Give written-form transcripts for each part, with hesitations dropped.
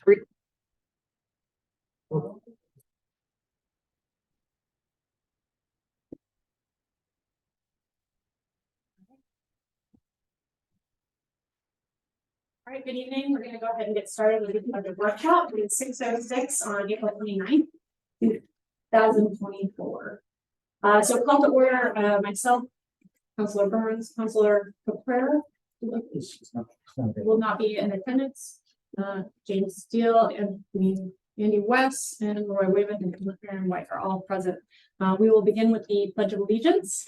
All right, good evening. We're going to go ahead and get started with the budget workshop. It's 6:06 on April 29th, 2024. So call to order myself, Councilor Burns, Councilor Caprera will not be in attendance. James Steele and Andy West and Roy Weymouth and Karen White are all present. We will begin with the Pledge of Allegiance.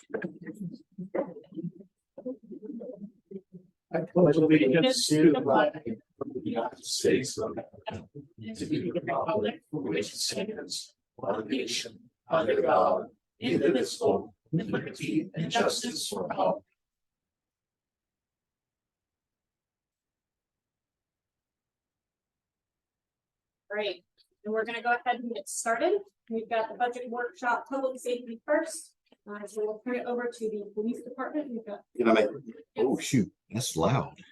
I pledge allegiance to the flag of the United States of America, to the republic for which it stands, one nation, under God, indivisible, with liberty and justice for all. Great, and we're going to go ahead and get started. We've got the budget workshop, public safety first. So we'll turn it over to the police department. We've got. Can I make? Oh shoot, that's loud.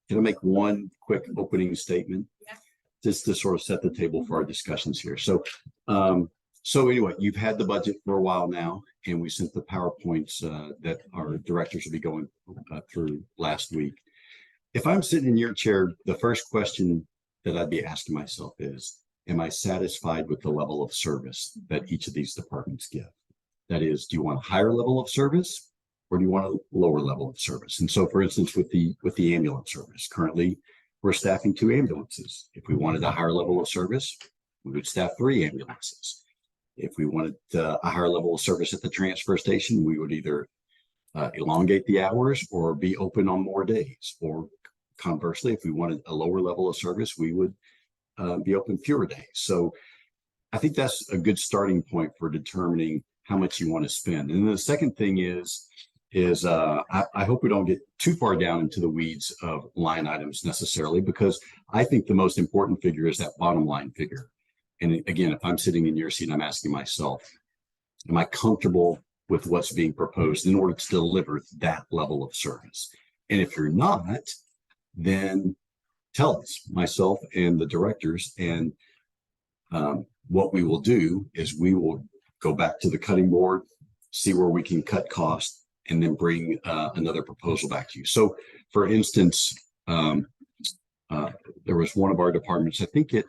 Can I make one quick opening statement? Yeah. Just to sort of set the table for our discussions here. So, anyway, you've had the budget for a while now, and we sent the PowerPoints that our directors will be going through last week. If I'm sitting in your chair, the first question that I'd be asking myself is, am I satisfied with the level of service that each of these departments give? That is, do you want a higher level of service or do you want a lower level of service? And so, for instance, with the ambulance service, currently we're staffing 2 ambulances. If we wanted a higher level of service, we would staff 3 ambulances. If we wanted a higher level of service at the transfer station, we would either elongate the hours or be open on more days. Or conversely, if we wanted a lower level of service, we would be open fewer days. So I think that's a good starting point for determining how much you want to spend. And the second thing is I hope we don't get too far down into the weeds of line items necessarily, because I think the most important figure is that bottom line figure. And again, if I'm sitting in your seat, I'm asking myself, am I comfortable with what's being proposed in order to deliver that level of service? And if you're not, then tell us, myself and the directors, and what we will do is we will go back to the cutting board, see where we can cut costs, and then bring another proposal back to you. So, for instance, there was one of our departments, I think let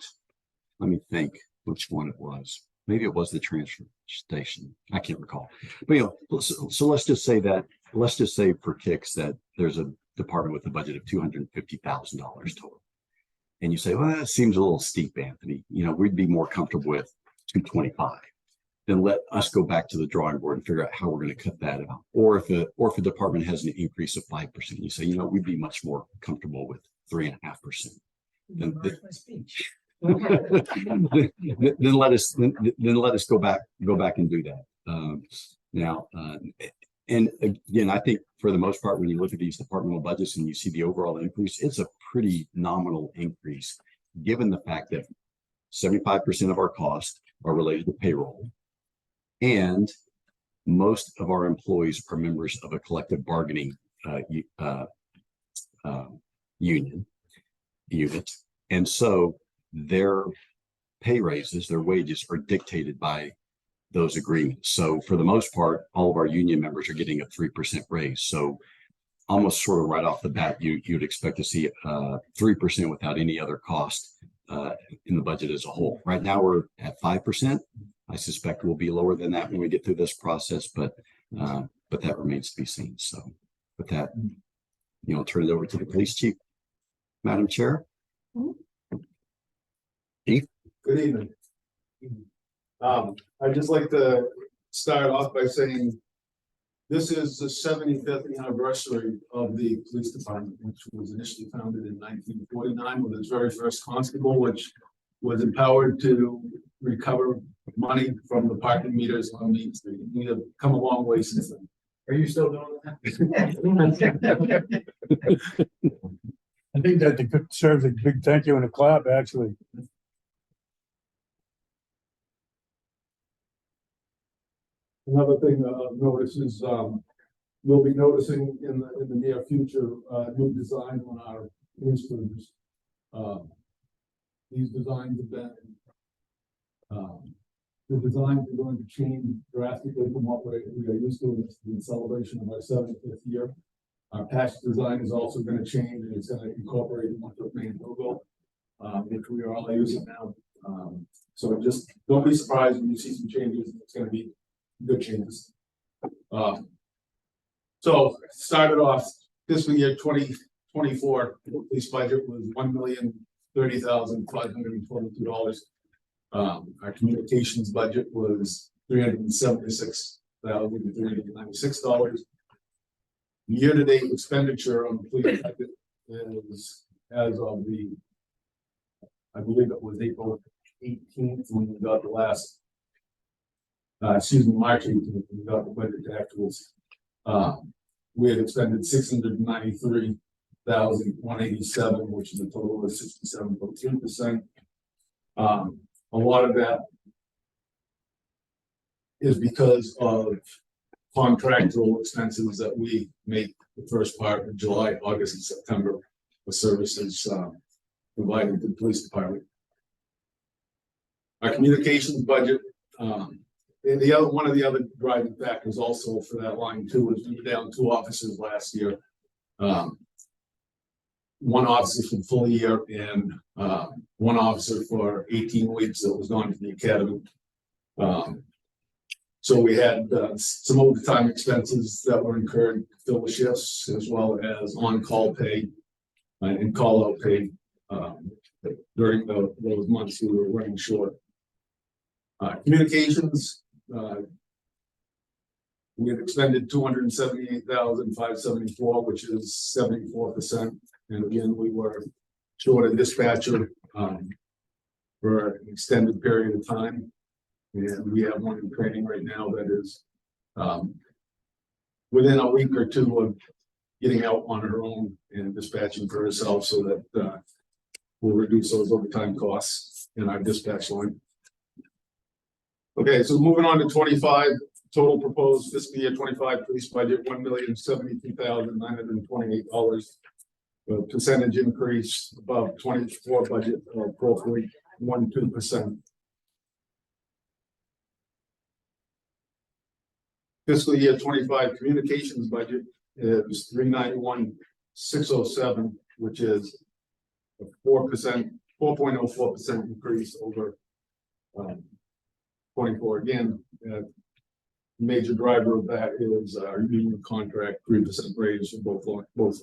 me think which one it was. Maybe it was the transfer station. I can't recall. But, so let's just say for kicks that there's a department with a budget of $250,000 total. And you say, well, that seems a little steep, Anthony. We'd be more comfortable with 225. Then let us go back to the drawing board and figure out how we're going to cut that out. Or if a department has an increase of 5%, you say, we'd be much more comfortable with 3.5%. Then let us go back and do that. And again, I think for the most part, when you look at these departmental budgets and you see the overall increase, it's a pretty nominal increase, given the fact that 75% of our costs are related to payroll. And most of our employees are members of a collective bargaining unit. And so their pay raises, their wages are dictated by those agreements. So for the most part, all of our union members are getting a 3% raise. So almost sort of right off the bat, you'd expect to see 3% without any other cost in the budget as a whole. Right now we're at 5%. I suspect we'll be lower than that when we get through this process, but that remains to be seen. So with that, I'll turn it over to the police chief. Madam Chair. Chief. Good evening. I'd just like to start off by saying this is the 75th anniversary of the police department, which was initially founded in 1949 with its very first constable, which was empowered to recover money from the parking meters on Main Street. We have come a long way since then. Are you still doing that? I think that deserves a big thank you and a clap, actually. Another thing I've noticed is we'll be noticing in the near future new design on our police cruisers. these designs have been. The designs are going to change drastically from what we are used to in celebration of our 75th year. Our patch design is also going to change, and it's going to incorporate the Winthrop main logo, which we are all using now. So just don't be surprised when you see some changes. It's going to be good changes. So started off fiscal year 2024, police budget was $1,030,522. Our communications budget was $376,396. Year-to-date expenditure on the police budget is, as of I believe it was April 18th when we got the last, March 18th when we got the budget actuals. We had expended $693,187, which is a total of 67.2%. A lot of that is because of contractual expenses that we make the first part of July, August, and September for services provided to the police department. Our communications budget, and one of the other driving factors also for that line too is we were down 2 officers last year. 1 officer for the full year and 1 officer for 18 weeks that was gone to the academy. So we had some overtime expenses that were incurred to fill the shifts, as well as on-call pay and call-out pay during those months we were running short. Communications, we had expended $278,574, which is 74%. And again, we were short a dispatcher for an extended period of time. And we have one in training right now that is within a week or 2 of getting out on her own and dispatching for herself, so that we'll reduce those overtime costs in our dispatch line. Okay, so moving on to 25, total proposed fiscal year 25 police budget, $1,072,928. The percentage increase above 24 budget of 4.12%. Fiscal year 25 communications budget is $391,607, which is a 4.04% increase over 24. Again, major driver of that is our union contract 3% raise for both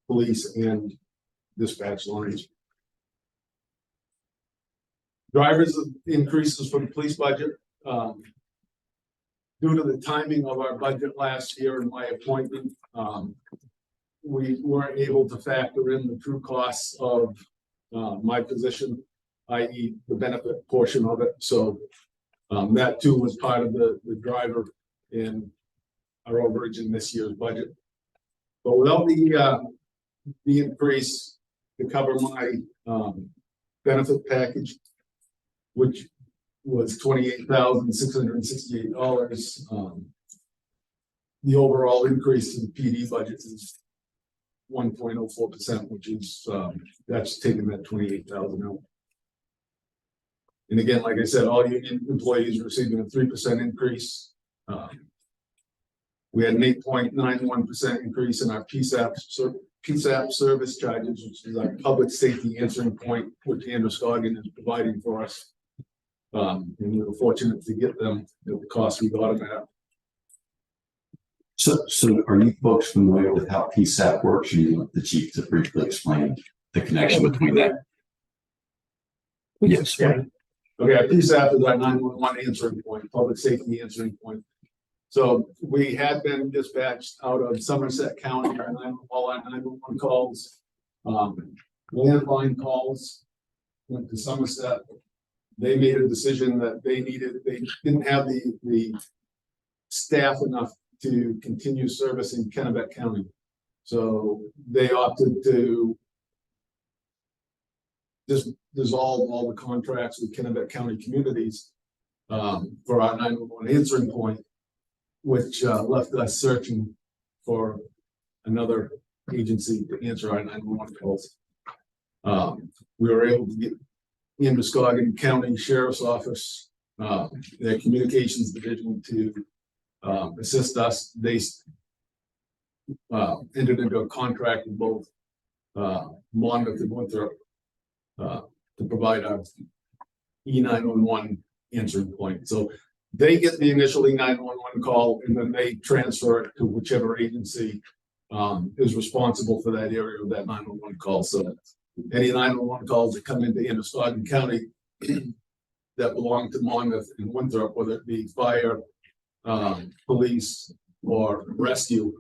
police and dispatch lines. Drivers increases for the police budget. Due to the timing of our budget last year and my appointment, we weren't able to factor in the true costs of my position, i.e. the benefit portion of it. So that too was part of the driver in our overage in this year's budget. But without the increase to cover my benefit package, which was $28,668. The overall increase in the PD budget is 1.04%, which is that's taking that 28,000 out. And again, like I said, all union employees are receiving a 3% increase. We had an 8.91% increase in our PSAP service charges, which is our public safety answering point, which Androscoggin is providing for us. And we were fortunate to get them at the cost we got them at. So are you folks familiar with how PSAP works? You want the chief to briefly explain the connection between that? Yes. Okay, PSAP is our 911 answering point, public safety answering point. So we had been dispatched out of Somerset County, all our 911 calls, landline calls went to Somerset. They made a decision that they didn't have the staff enough to continue service in Kennebec County. So they opted to just dissolve all the contracts with Kennebec County communities for our 911 answering point, which left us searching for another agency to answer our 911 calls. We were able to in Muscogin County Sheriff's Office, their communications division to assist us. They entered into a contract with both Monmouth and Winthrop to provide our E911 answering point. So they get the initial E911 call, and then they transfer it to whichever agency is responsible for that area of that 911 call. So any 911 calls that come into Androscoggin County that belong to Monmouth and Winthrop, whether it be fire, police, or rescue,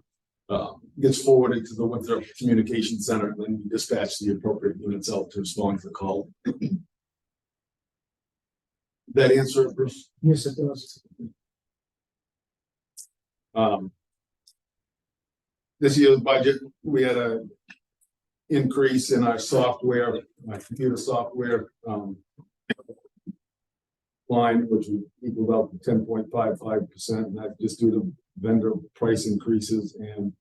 gets forwarded to the Winthrop Communication Center, and then we dispatch the appropriate units out to respond to the call. That answer it, Bruce? Yes, it does. This year's budget, we had a increase in our software, my computer software line, which equals out to 10.55%, and that's just due to vendor price increases and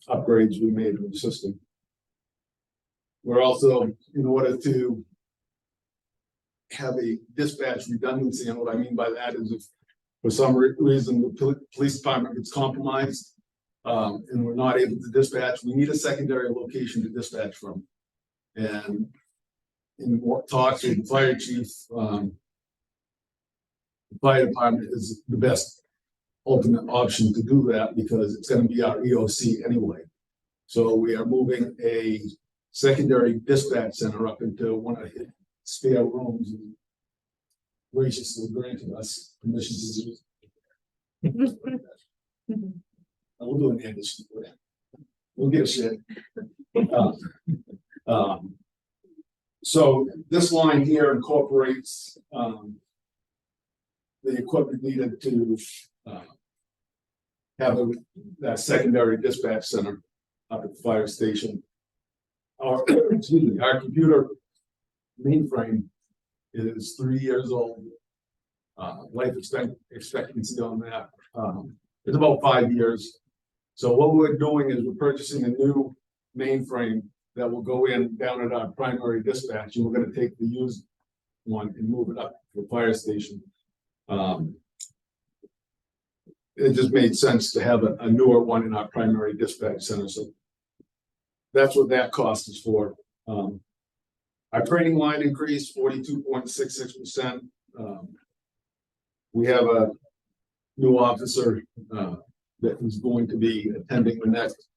upgrades we made to the system. We're also, in order to have a dispatch redundancy, and what I mean by that is if for some reason the police department gets compromised and we're not able to dispatch, we need a secondary location to dispatch from. And in what talks with the fire chief, the fire department is the best ultimate option to do that because it's going to be our EOC anyway. So we are moving a secondary dispatch center up into one of his spare rooms and graciously granted us permission to use it. We'll do an addition for that. We'll get a shed. So this line here incorporates the equipment needed to have that secondary dispatch center up at the fire station. Our computer mainframe is 3 years old. Life expectancy on that is about 5 years. So what we're doing is we're purchasing a new mainframe that will go in down at our primary dispatch, and we're going to take the used one and move it up to the fire station. It just made sense to have a newer one in our primary dispatch center. So that's what that cost is for. Our training line increased 42.66%. We have a new officer that is going to be attending the next,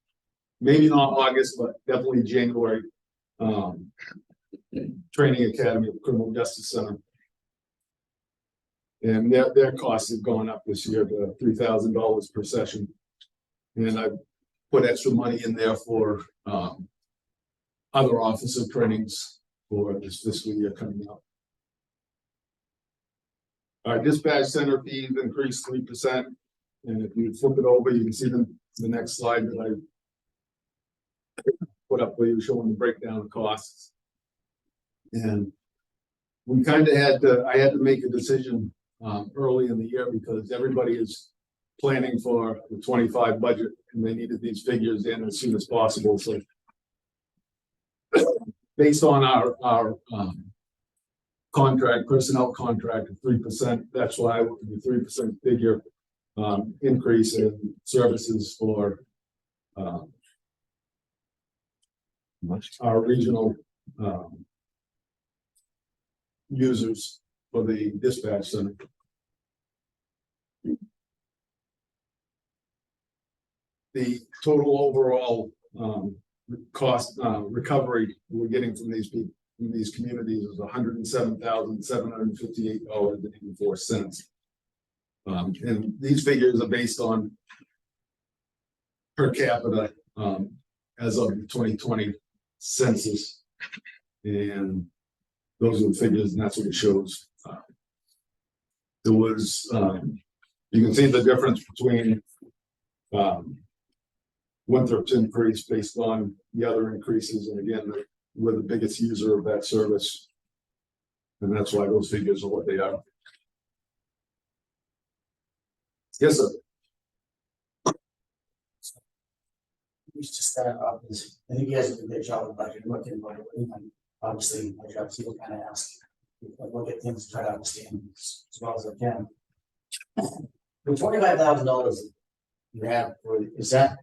maybe not August, but definitely January, training academy at the Criminal Justice Center. And their costs have gone up this year to $3,000 per session. And I put extra money in there for other officer trainings for this fiscal year coming up. Our dispatch center fees increased 3%. And if you flip it over, you can see the next slide that I put up for you showing the breakdown of costs. And we kind of I had to make a decision early in the year because everybody is planning for the 25 budget and they needed these figures in as soon as possible. So based on our contract, personnel contract of 3%, that's why I went with the 3% figure increase in services for our regional users for the dispatch center. The total overall cost recovery we're getting from these people in these communities is $107,758.84. And these figures are based on per capita as of the 2020 census, and those are the figures, and that's what it shows. There was you can see the difference between Winthrop's increase based on the other increases, and again, we're the biggest user of that service, and that's why those figures are what they are. Yes, sir. We should start off this. I think you guys did a great job with budget. What do you think? obviously, my job is to kind of ask, look at things, try to understand as well as I can. The $25,000 you have, is that,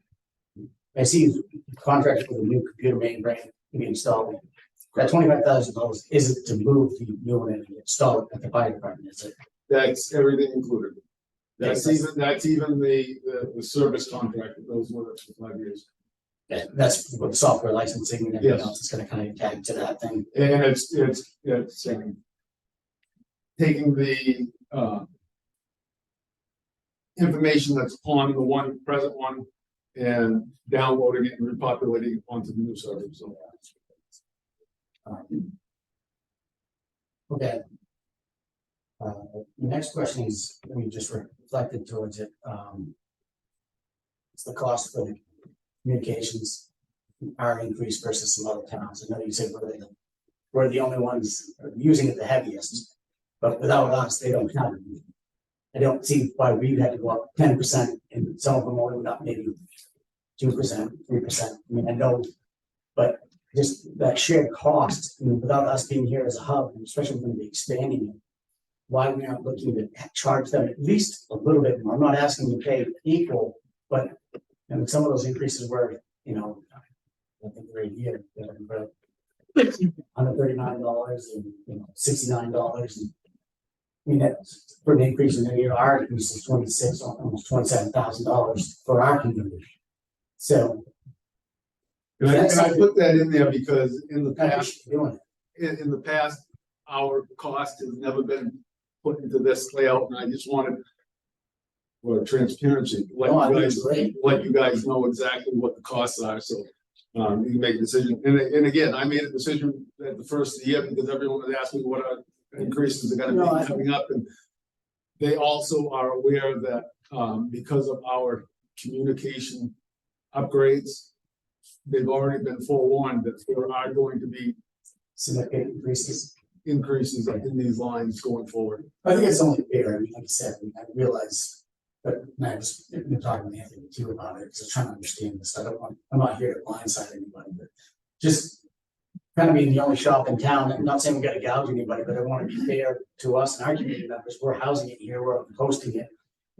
I see contract for the new computer mainframe to be installed. That $25,000, is it to move the unit and install it at the fire department, is it? That's everything included. That's Yes. even the service contract that goes with it for 5 years. That's with the software licensing and everything Yes. else, it's gonna kind of tag to that thing. And it's taking the information that's on the one present one and downloading it and repopulating it onto the new server. So Okay. The next question is, we just reflected towards it, it's the cost for the communications are increased versus some other towns. I know you said we're the only ones using it the heaviest, but without us, they don't have it. I don't see why we had to go up 10% and some of them only went up maybe 2%, 3%. I mean, I know, but just that shared cost, I mean, without us being here as a hub, and especially when we're expanding it, why we aren't looking to charge them at least a little bit more. I'm not asking to pay equal, but and some of those increases were, you know, I think we're here, but $139 and $69. And I mean, that's for an increase in the year. Our increase is $26, almost $27,000 for our community. So and I put that in there because in the I past, appreciate doing it. in the past, our cost has never been put into this layout, and I just wanted for transparency, No, I think it's great. let you guys know exactly what the costs are, so you can make a decision. And again, I made a decision at the first of the year because everyone was asking what our increases are gonna be coming up, and they also are aware that because of our communication upgrades, they've already been forewarned that there are going to be Significant increases. increases in these lines going forward. I think it's only fair. I mean, like I said, I realize, but I just been talking to Anthony too about it, because I'm trying to understand this. I'm not here to blindside anybody, but just kind of being the only shop in town. I'm not saying we got to gouge anybody, but I want to be fair to us and our community members. We're housing it here, we're hosting it.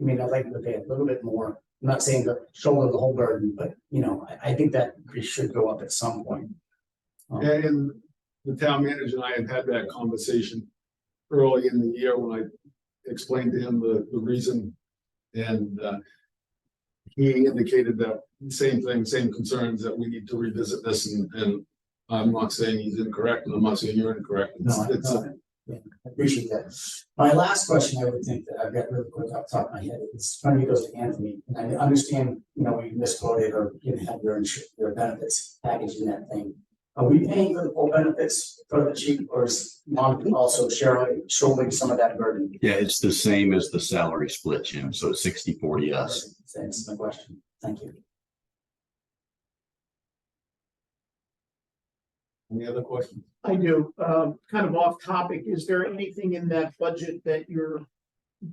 I mean, I'd like them to pay a little bit more. I'm not saying to shoulder the whole burden, but you know, I think that we should go up at some point. And the town manager and I had that conversation early in the year when I explained to him the reason. And he indicated that same thing, same concerns, that we need to revisit this, and I'm not saying he's incorrect, and I'm not saying you're incorrect. No, I appreciate that. My last question, I would think that I've got really quick off the top of my head, it's funny, it goes to Anthony, and I understand, you know, we misquoted or didn't have your benefits package in that thing. Are we paying for the full benefits for the chief, or is mom also shouldering some of that burden? Yeah, it's the same as the salary split, Jim. So it's 60-40 us. That's my question. Thank you. Any other questions? I do, kind of off topic, is there anything in that budget that you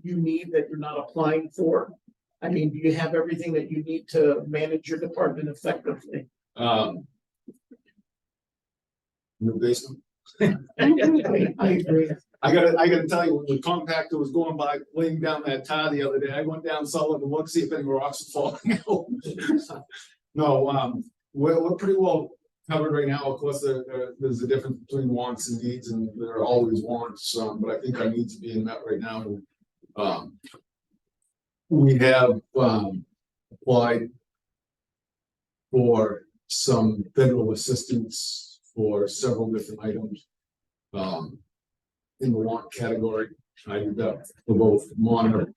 need that you're not applying for? I mean, do you have everything that you need to manage your department effectively? In the basement. I agree. I gotta tell you, when the compactor was going by, laying down that tire the other day, I went down solid and looked, see if any rocks are falling out. No, we're pretty well covered right now. Of course, there's a difference between wants and needs, and there are always wants, but I think our needs are being met right now. We have applied for some federal assistance for several different items. In the want category, I did that for both monitor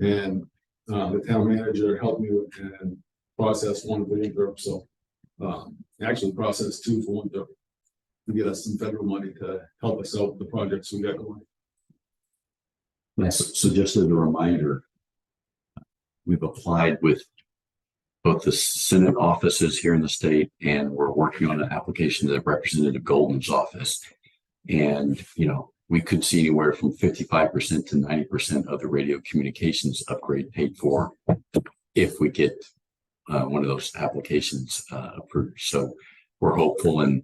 and the town manager helped me with and process one for Winthrop, so actually process two for Winthrop to get us some federal money to help us out with the projects we got going. So just as a reminder, we've applied with both the Senate offices here in the state, and we're working on an application to Representative Golden's office. And, you know, we could see anywhere from 55% to 90% of the radio communications upgrade paid for if we get one of those applications approved. So we're hopeful, and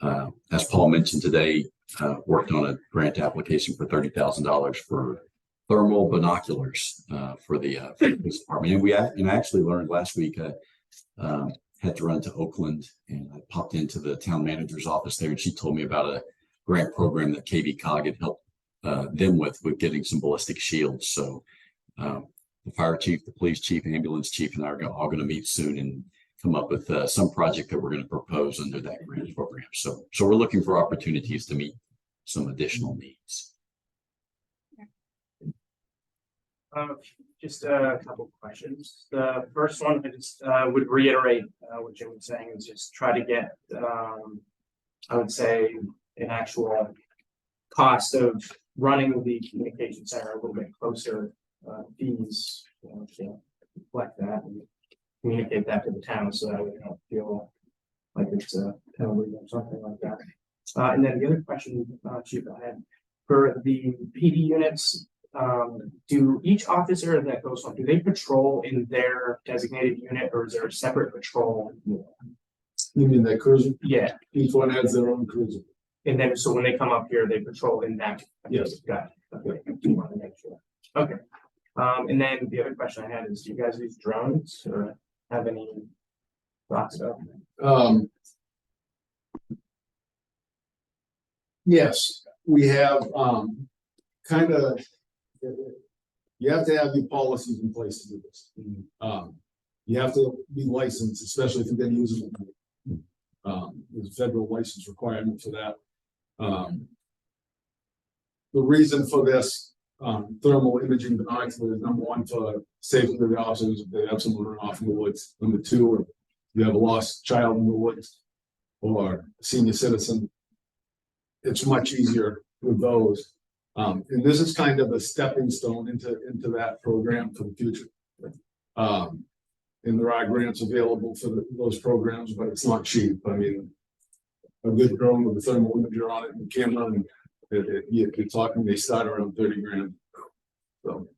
As Paul mentioned today, worked on a grant application for $30,000 for thermal binoculars for the police department. And I actually learned last week, had to run to Oakland and I popped into the town manager's office there and she told me about a grant program that KV Cog had helped them with getting some ballistic shields. So the fire chief, the police chief, ambulance chief, and I are all going to meet soon and come up with some project that we're going to propose under that grant program. So we're looking for opportunities to meet some additional needs. Just a couple of questions. The first one, I just would reiterate what Jim was saying, is just try to get, I would say, an actual cost of running the communication center a little bit closer. Fees, to reflect that and communicate that to the town so that we don't feel like it's a penalty or something like that. And then the other question, Chief, I had for the PD units, do each officer that goes home, do they patrol in their designated unit or is there a separate patrol? You mean that cruiser? Yeah, Each one has their own cruiser. and then so when they come up here, they patrol in that. Yes. Got it. Okay, I do want to make sure. Okay. And then the other question I had is, do you guys use drones or have any thoughts about that? Yes, we have, kind of, you have to have your policies in place to do this. You have to be licensed, especially if you're gonna use it. There's a federal license requirement for that. The reason for this, thermal imaging binoculars is number one, for safety of the officers, if they have someone run off in the woods. Number two, if you have a lost child in the woods or a senior citizen, it's much easier with those. And this is kind of a stepping stone into that program for the future. And there are grants available for those programs, but it's not cheap. I mean, a good drone with a thermal imager on it and camera, and you're talking, they start around 30 grand. So.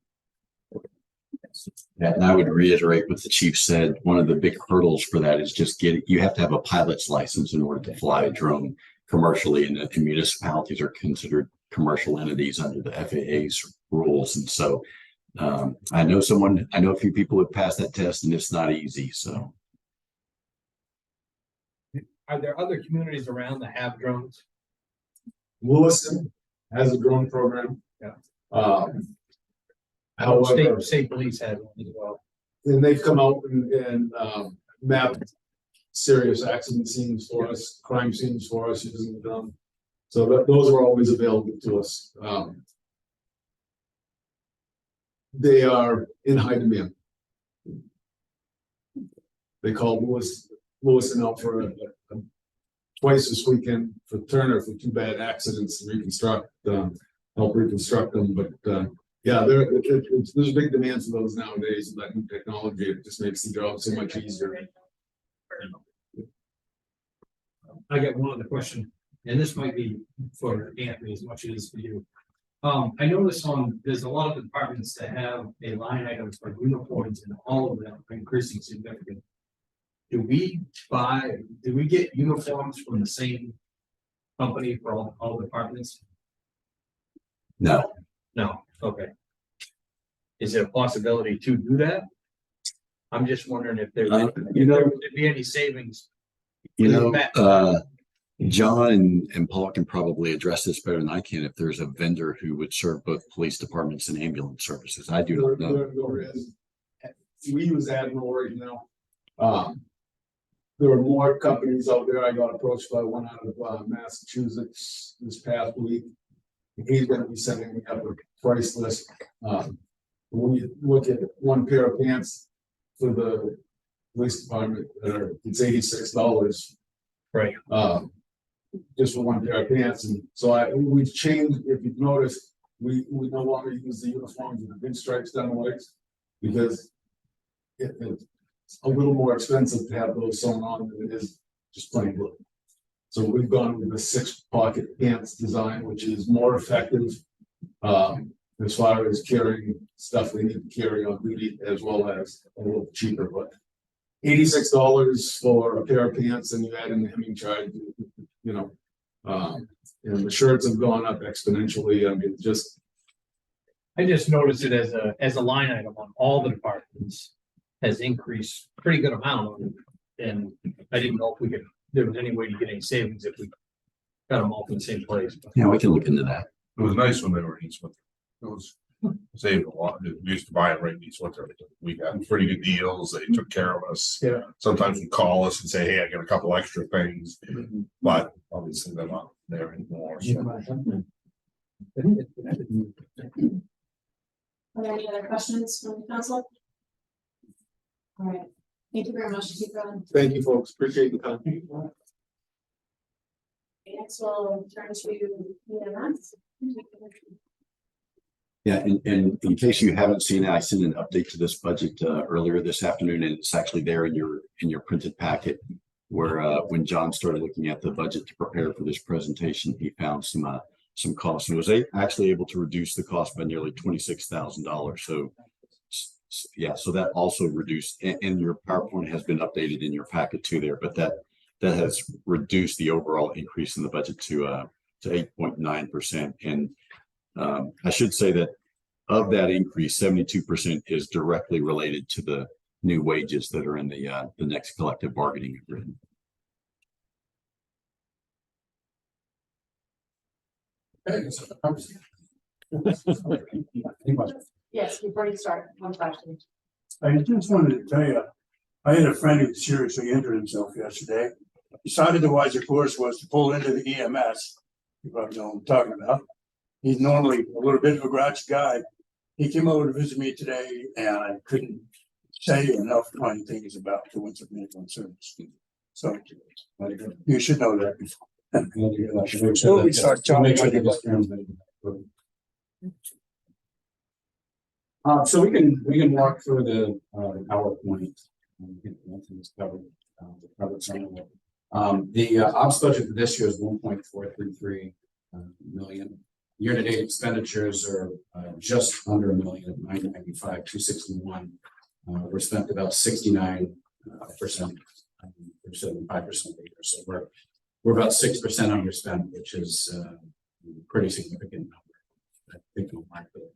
Yeah, and I would reiterate what the chief said. One of the big hurdles for that is just you have to have a pilot's license in order to fly a drone commercially, and municipalities are considered commercial entities under the FAA's rules. And so I know a few people have passed that test and it's not easy. So Are there other communities around that have drones? Lewiston has a drone program. Yeah. However, State police have one as well. and they've come out and mapped serious accident scenes for us, crime scenes for us using the drone. So those are always available to us. They are in high demand. They called Lewiston out for twice this weekend for Turner for 2 bad accidents to reconstruct, help reconstruct them. But yeah, there's a big demand for those nowadays. That new technology, it just makes the job so much easier. I got one other question, and this might be for Anthony as much as it is for you. I noticed there's a lot of departments that have a line item for uniforms, and all of them are increasing significantly. Do we get uniforms from the same company for all departments? no, No, okay. Is there a possibility to do that? I'm just wondering if there would be any savings. John and Paul can probably address this better than I can if there's a vendor who would serve both police departments and ambulance services. I do not know. There is. We use Admiral right now. There are more companies out there. I got approached by one out of Massachusetts this past week. He's going to be sending me up a price list. When you look at one pair of pants for the police department, it's $86. Right. Just for one pair of pants. And so we've changed, if you've noticed, we no longer use the uniforms with the big stripes down the legs because it's a little more expensive to have those sewn on than it is just plain blue. So we've gone with the 6-pocket pants design, which is more effective as far as carrying stuff we need to carry on duty, as well as a little cheaper, but $86 for a pair of pants and you add in the Hemming charge, you know. And the shirts have gone up exponentially. I mean, just, I just noticed it as a line item on all the departments has increased pretty good amount. And I didn't know if there was any way to get any savings if we got them all in the same place. Yeah, we can look into that. It was nice when they were in East Winter. It was saved a lot. We used to buy it right in East Winter. We got pretty good deals. They took care of us. Yeah. Sometimes we call us and say, hey, I got a couple extra things, but obviously they're not there anymore. So. Are there any other questions from the council? All right, thank you very much. Keep going. thank you, folks. Appreciate the time. Next, we'll turn to EMS. Yeah, and in case you haven't seen it, I sent an update to this budget earlier this afternoon, and it's actually there in your printed packet. Where when John started looking at the budget to prepare for this presentation, he found some costs and was actually able to reduce the cost by nearly $26,000. So yeah, so that also reduced, and your PowerPoint has been updated in your packet too there, but that has reduced the overall increase in the budget to 8.9%. And I should say that of that increase, 72% is directly related to the new wages that are in the next collective bargaining agreement. Yes, before you start, one question. I just wanted to tell you, I had a friend who seriously injured himself yesterday. Decided the wiser course was to pull into the EMS. You probably know what I'm talking about. He's normally a little bit of a grouchy guy. He came over to visit me today and I couldn't say enough kind things about the Windsor Medical Service. So you should know that before. Before we start talking. So we can walk through the PowerPoint. Covered some of it. The ops budget for this year is 1.433 million. Year-to-date expenditures are just under a million at 995, 261. We're spent about 69%, or 75% a year. So we're about 6% underspent, which is a pretty significant number. I think we'll like the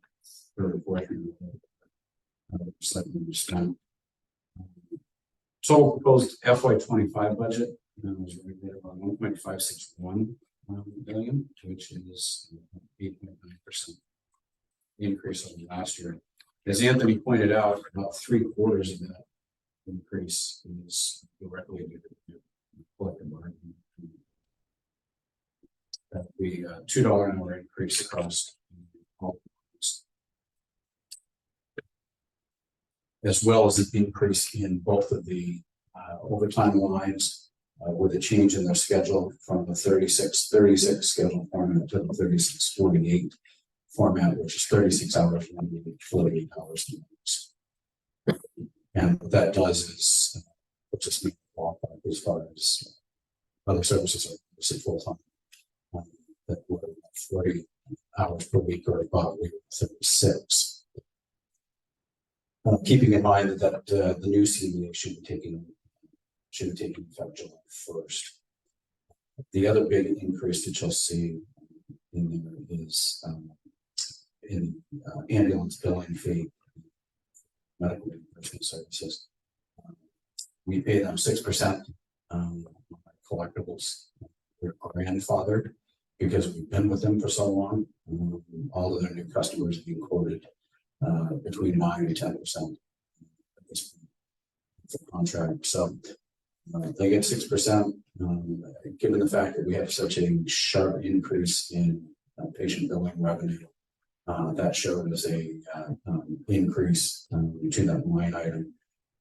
third or fourth slightly underspent. Total proposed FY25 budget was rated about 1.561 billion, which is 8.9% increase over last year. As Anthony pointed out, about 3/4 of that increase is directly due to the collective bargaining. That would be a $2 an hour increase across all, as well as an increase in both of the overtime lines with a change in their schedule from the 36-36 schedule format to the 36-48 format, which is 36 hours and 48 hours. And what that does is puts us qualified as far as other services are full time. That were 40 hours per week or about 36. Keeping in mind that the new CBA should be taking effect July 1st. The other big increase that you'll see in there is in ambulance billing fee, medical reimbursement services. We pay them 6% collectibles. We're grandfathered because we've been with them for so long. All of their new customers have been quoted between 9 and 10% for contract. So they get 6%. Given the fact that we have such a sharp increase in patient billing revenue, that showed us a increase to that line item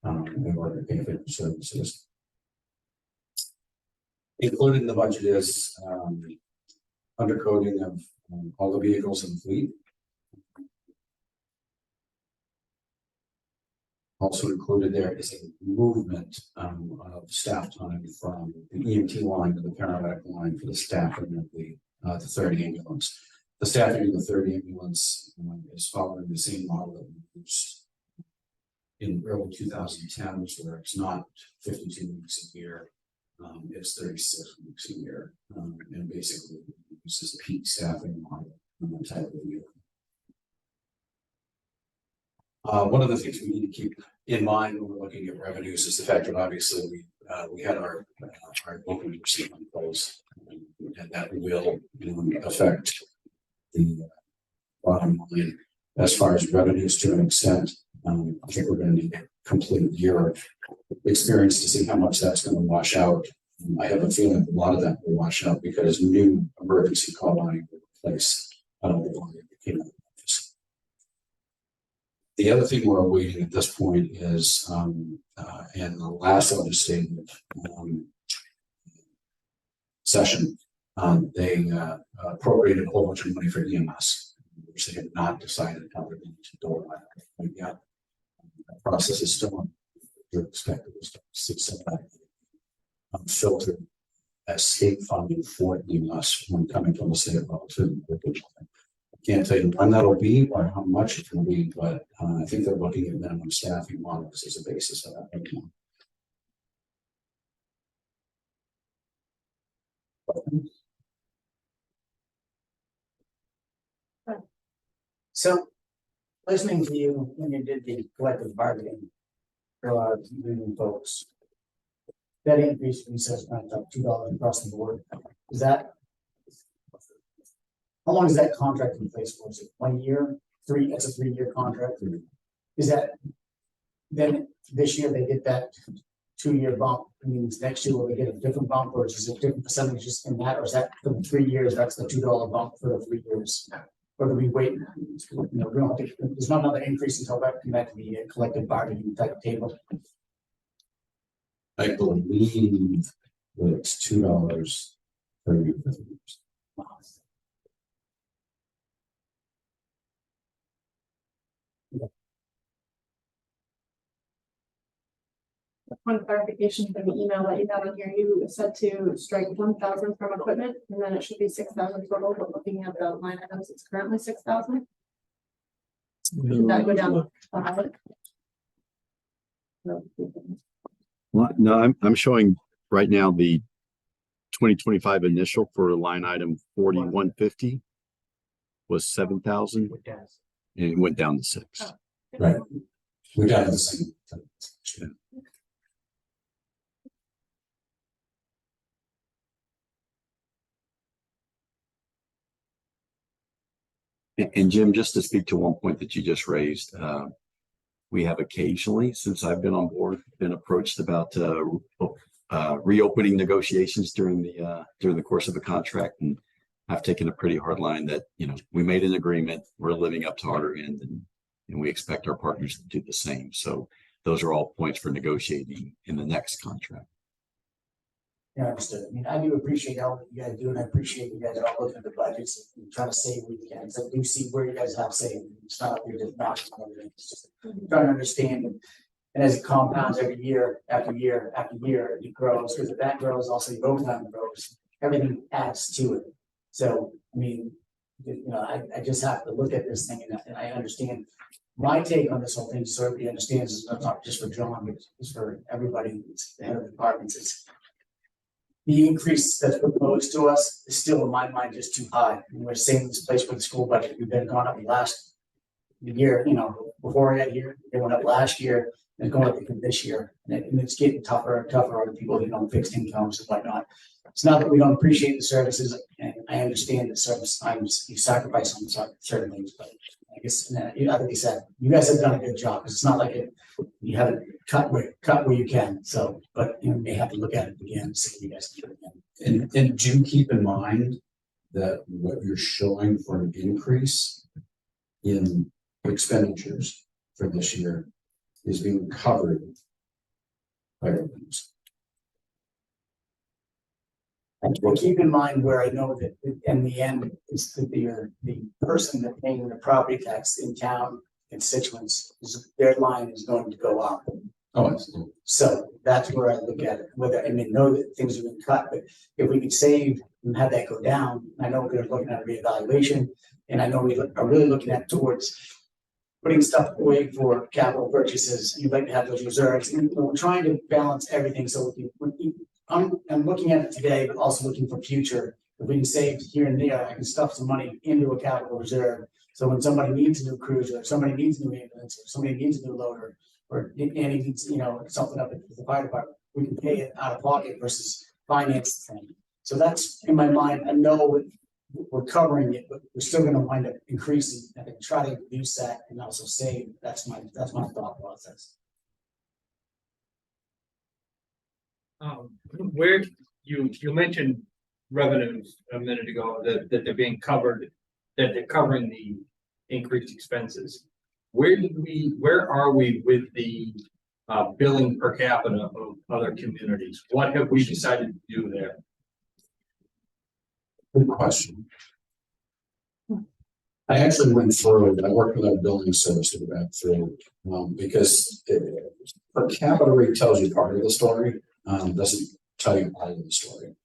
in order to pay for services. Included in the budget is undercoating of all the vehicles in the fleet. Also included there is a movement of staff time from the EMT line to the paramedic line for the staffing of the third ambulance. The staffing of the third ambulance is following the same model that we used in early 2010s, where it's not 52 weeks a year, it's 36 weeks a year, and basically this is a peak staffing model type of year. One of the things we need to keep in mind when we're looking at revenues is the fact that obviously we had our open receipt in place, and that will affect the bottom line as far as revenues to an extent. I think we're going to need a complete year of experience to see how much that's going to wash out. I have a feeling a lot of that will wash out because new emergency call line will replace the one that became in the office. The other thing we're awaiting at this point is, and the last legislative session, they appropriated a whole bunch of money for EMS, which they have not decided how they're going to do it yet. The process is still on. You're expected to see some filtered as state funding for EMS when coming from the state level too. I can't tell you when that'll be or how much it will be, but I think they're looking at minimum staffing models as a basis of that right now. So, listening to you when you did the collective bargaining for a lot of union folks, that increase from assessment up $2 across the board. Is that, how long is that contract in place for? Is it 1 year? That's a 3-year contract. Is that then this year they get that 2-year bump? I mean, next year will they get a different bump, or is it different percentages in that, or is that for the 3 years? That's the $2 bump for the 3 years. Or do we wait? You know, we don't have to, there's not another increase until that come back to the collective bargaining type table. I believe that it's $2 per year. One clarification for the email that you got on here, you said to strike 1,000 from equipment, and then it should be 6,000 total, but looking at the line items, it's currently 6,000. Should that go down? Well, no, I'm showing right now the 2025 initial for line item 4150 was 7,000, and it went down to 6. Oh. Right. We got the same. Yeah. And Jim, just to speak to one point that you just raised, we have occasionally, since I've been on board, been approached about reopening negotiations during the course of a contract, and I've taken a pretty hard line that, you know, we made an agreement, we're living up to our end, and we expect our partners to do the same. So those are all points for negotiating in the next contract. Yeah, understood. I mean, I do appreciate all that you guys do, and I appreciate you guys are all looking at the budgets and trying to save what you can. So I do see where you guys have saved. It's not like you're just knocking on everything. It's just trying to understand. And as it compounds every year after year after year, it grows. Because if that grows, also your overtime grows. Everything adds to it. So, I mean, you know, I just have to look at this thing and I understand. My take on this whole thing, so everybody understands, is not just for John, but it's for everybody. It's the head of the departments. It's the increase that's proposed to us is still, in my mind, just too high. And we're saying this place with the school budget, we've been gone up last year, you know, before I got here, it went up last year, and going up again this year. And it's getting tougher and tougher on the people, you know, fixed incomes and whatnot. It's not that we don't appreciate the services, and I understand the service times you sacrifice on certain things, but I guess, like you said, you guys have done a good job, because it's not like you haven't cut where you can. So, but you may have to look at it again, see if you guys can do it again. And do keep in mind that what you're showing for an increase in expenditures for this year is being covered by revenues. And keep in mind where I know that in the end, it's the person that paying the property tax in town constituents, their line is going to go up. Oh, absolutely. So that's where I look at it. Whether, I mean, know that things have been cut, but if we could save and have that go down, I know we're looking at a reevaluation, and I know we are really looking at towards putting stuff away for capital purchases, you'd like to have those reserves, and we're trying to balance everything, so I'm looking at it today, but also looking for future. If we can save here and there, I can stuff some money into a capital reserve, so when somebody needs a new cruiser, or somebody needs a new ambulance, or somebody needs a new loader, or Annie needs, something up at the fire department, we can pay it out of pocket versus finance the thing. So that's in my mind. I know we're covering it, but we're still gonna wind up increasing. I can try to reduce that and also save. That's my thought process. Where you mentioned revenues a minute ago that they're being covered, that they're covering the increased expenses. Where are we with the billing per capita of other communities? What have we decided to do there? Good question. I actually went through, I worked with our building service to go back through, because per capita rate tells you part of the story, doesn't tell you all of the story.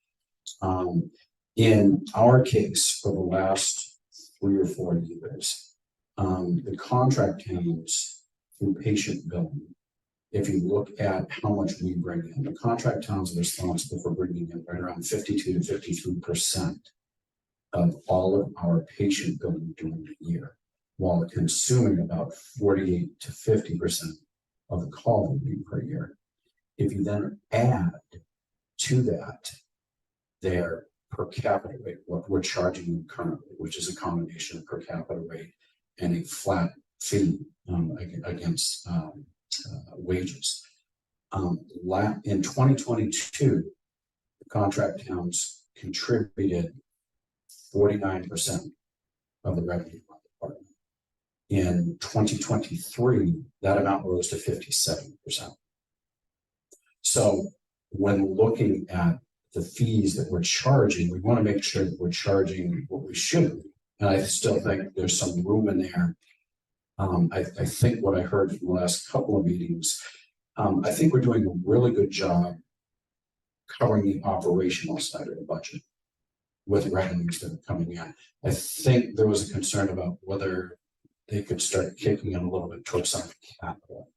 In our case, for the last 3 or 4 years, the contract towns through patient billing, if you look at how much we bring in, the contract towns are responsible for bringing in right around 52 to 53% of all of our patient billing during the year, while consuming about 48 to 50% of the call volume per year. If you then add to that their per capita rate, what we're charging them currently, which is a combination of per capita rate and a flat fee against wages. In 2022, the contract towns contributed 49% of the revenue of the department. In 2023, that amount rose to 57%. So when looking at the fees that we're charging, we want to make sure that we're charging what we should. And I still think there's some room in there. I think what I heard from the last couple of meetings, I think we're doing a really good job covering the operational side of the budget with revenues that are coming in. I think there was a concern about whether they could start kicking in a little bit towards some capital.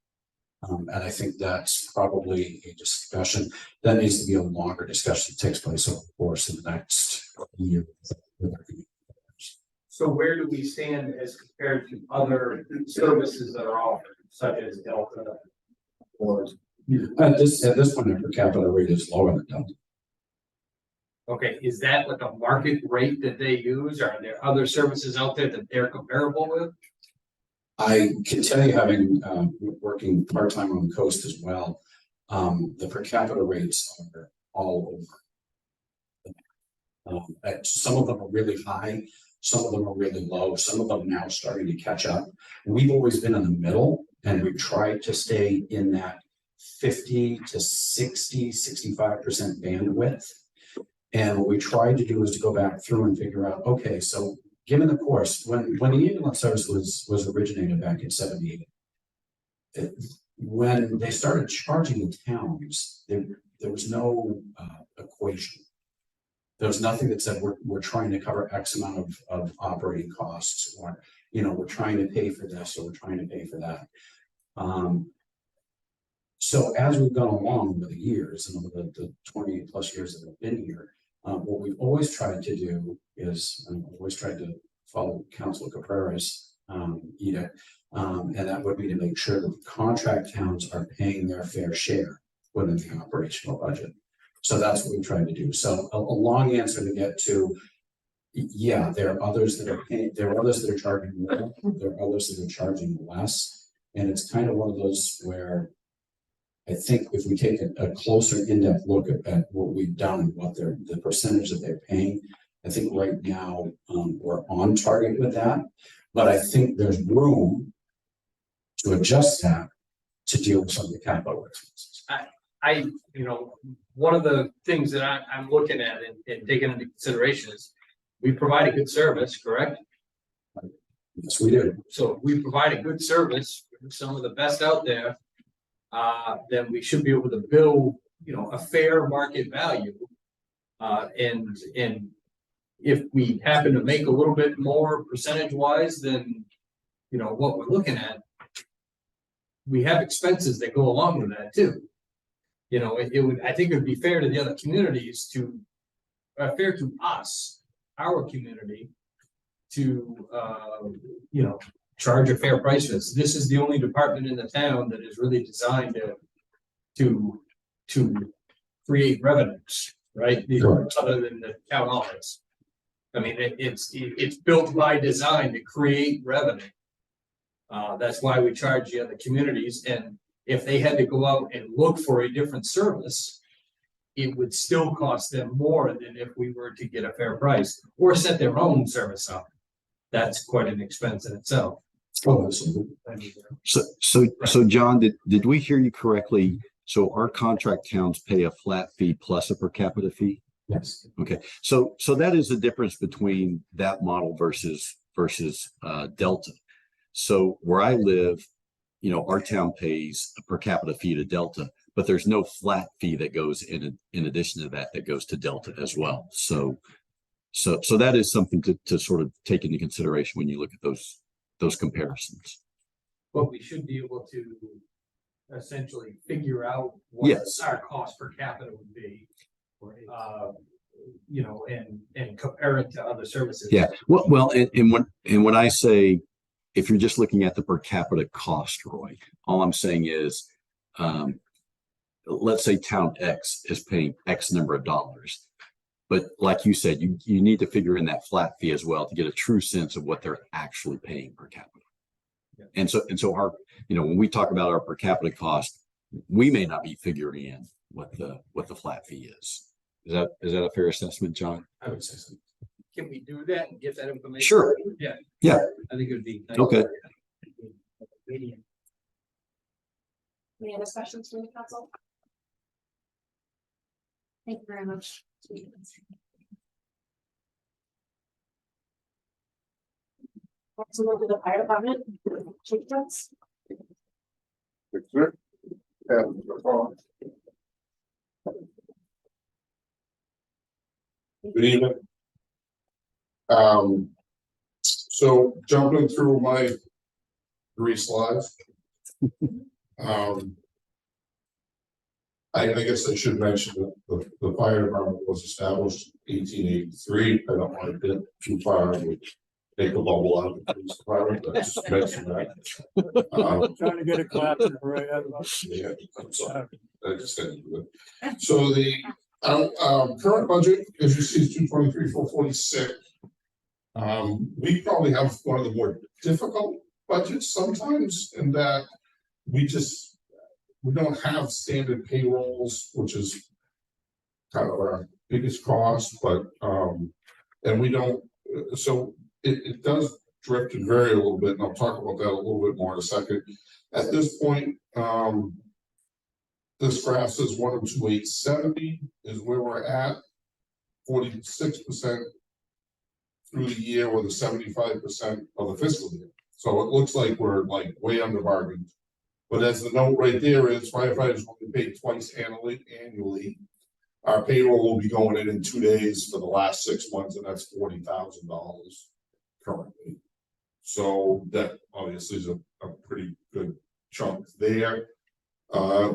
And I think that's probably a discussion that needs to be a longer discussion that takes place over the course of the next year. So where do we stand as compared to other services that are offered, such as Delta? Or at this point, our per capita rate is lower than Delta. okay, is that like a market rate that they use? Are there other services out there that they're comparable with? I can tell you, having working part-time on the coast as well, the per capita rates are all over. Some of them are really high, some of them are really low, some of them now starting to catch up. We've always been in the middle, and we've tried to stay in that 50 to 60, 65% bandwidth. And what we tried to do is to go back through and figure out, okay, so given the course, when the ambulance service was originated back in 78, when they started charging the towns, there was no equation. There was nothing that said we're trying to cover X amount of operating costs, or we're trying to pay for this, or we're trying to pay for that. So as we've gone along over the years, and over the 20 plus years that I've been here, what we've always tried to do is, always tried to follow Councilor Caprara's edict, and that would be to make sure that the contract towns are paying their fair share within the operational budget. So that's what we tried to do. So a long answer to get to, yeah, there are others that are paying, there are others that are charging more, there are others that are charging less, and it's kind of one of those where I think if we take a closer in-depth look at what we've done and what the percentage that they're paying, I think right now we're on target with that, but I think there's room to adjust that to deal with some of the capital expenses. One of the things that I'm looking at and taking into consideration is we provide a good service, correct? Yes, we do. So if we provide a good service, some of the best out there, then we should be able to bill, a fair market value. And if we happen to make a little bit more percentage wise, then, you know, what we're looking at, we have expenses that go along with that too. You know, it would, I think it would be fair to the other communities to, fair to us, our community, to, you know, charge a fair price for this. This is the only department in the town that is really designed to create revenues, right? Correct. Other than the town office. I mean, it's built by design to create revenue. That's why we charge the other communities, and if they had to go out and look for a different service, it would still cost them more than if we were to get a fair price or set their own service up. That's quite an expense in itself. Oh, absolutely. So John, did we hear you correctly? So our contract towns pay a flat fee plus a per capita fee? Yes. Okay, so that is the difference between that model versus Delta. So where I live, you know, our town pays a per capita fee to Delta, but there's no flat fee that goes in addition to that goes to Delta as well. So that is something to sort of take into consideration when you look at those comparisons. But we should be able to essentially figure out what Yes. our cost per capita would be. You know, and compare it to other services. Yeah, well, and when I say, if you're just looking at the per capita cost, Roy, all I'm saying is, let's say town X is paying X number of dollars. But like you said, you need to figure in that flat fee as well to get a true sense of what they're actually paying per capita. Yeah. And so our, you know, when we talk about our per capita cost, we may not be figuring in what the flat fee is. Is that a fair assessment, John? I would say so. Can we do that and get that information? Sure. Yeah. Yeah. I think it would be. Nice. Okay. Any other questions from the council? Thank you very much. Let's move to the fire department. Chief Jones. Good evening. So jumping through my 3 slides. I guess I should mention that the fire department was established in 1883. I don't want to get too far and take a bubble out of the police department, but just mention that. Trying to get a clap in the right out of us. Yeah, I'm sorry. I just had to do it. So the current budget, as you see, is 223,446. We probably have one of the more difficult budgets sometimes in that we don't have standard payrolls, which is kind of our biggest cost, but and we don't, so it does drift and vary a little bit, and I'll talk about that a little bit more in a second. At this point, this graph says 102,870 is where we're at, 46% through the year with a 75% of the fiscal year. So it looks like we're like way under bargained. But as the note right there is, firefighters will be paid twice annually. Our payroll will be going in 2 days for the last 6 months, and that's $40,000 currently. So that obviously is a pretty good chunk there.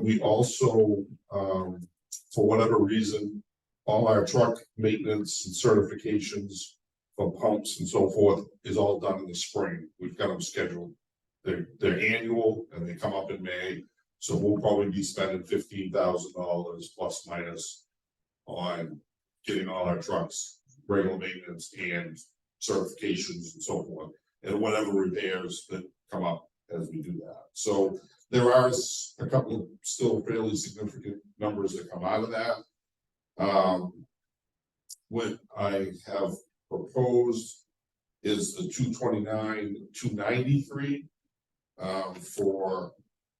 We also, for whatever reason, all our truck maintenance and certifications for pumps and so forth is all done in the spring. We've got them scheduled. They're annual and they come up in May. So we'll probably be spending $15,000 plus minus on getting all our trucks, regular maintenance and certifications and so forth, and whatever repairs that come up as we do that. So there are a couple of still fairly significant numbers that come out of that. What I have proposed is the 229,293 for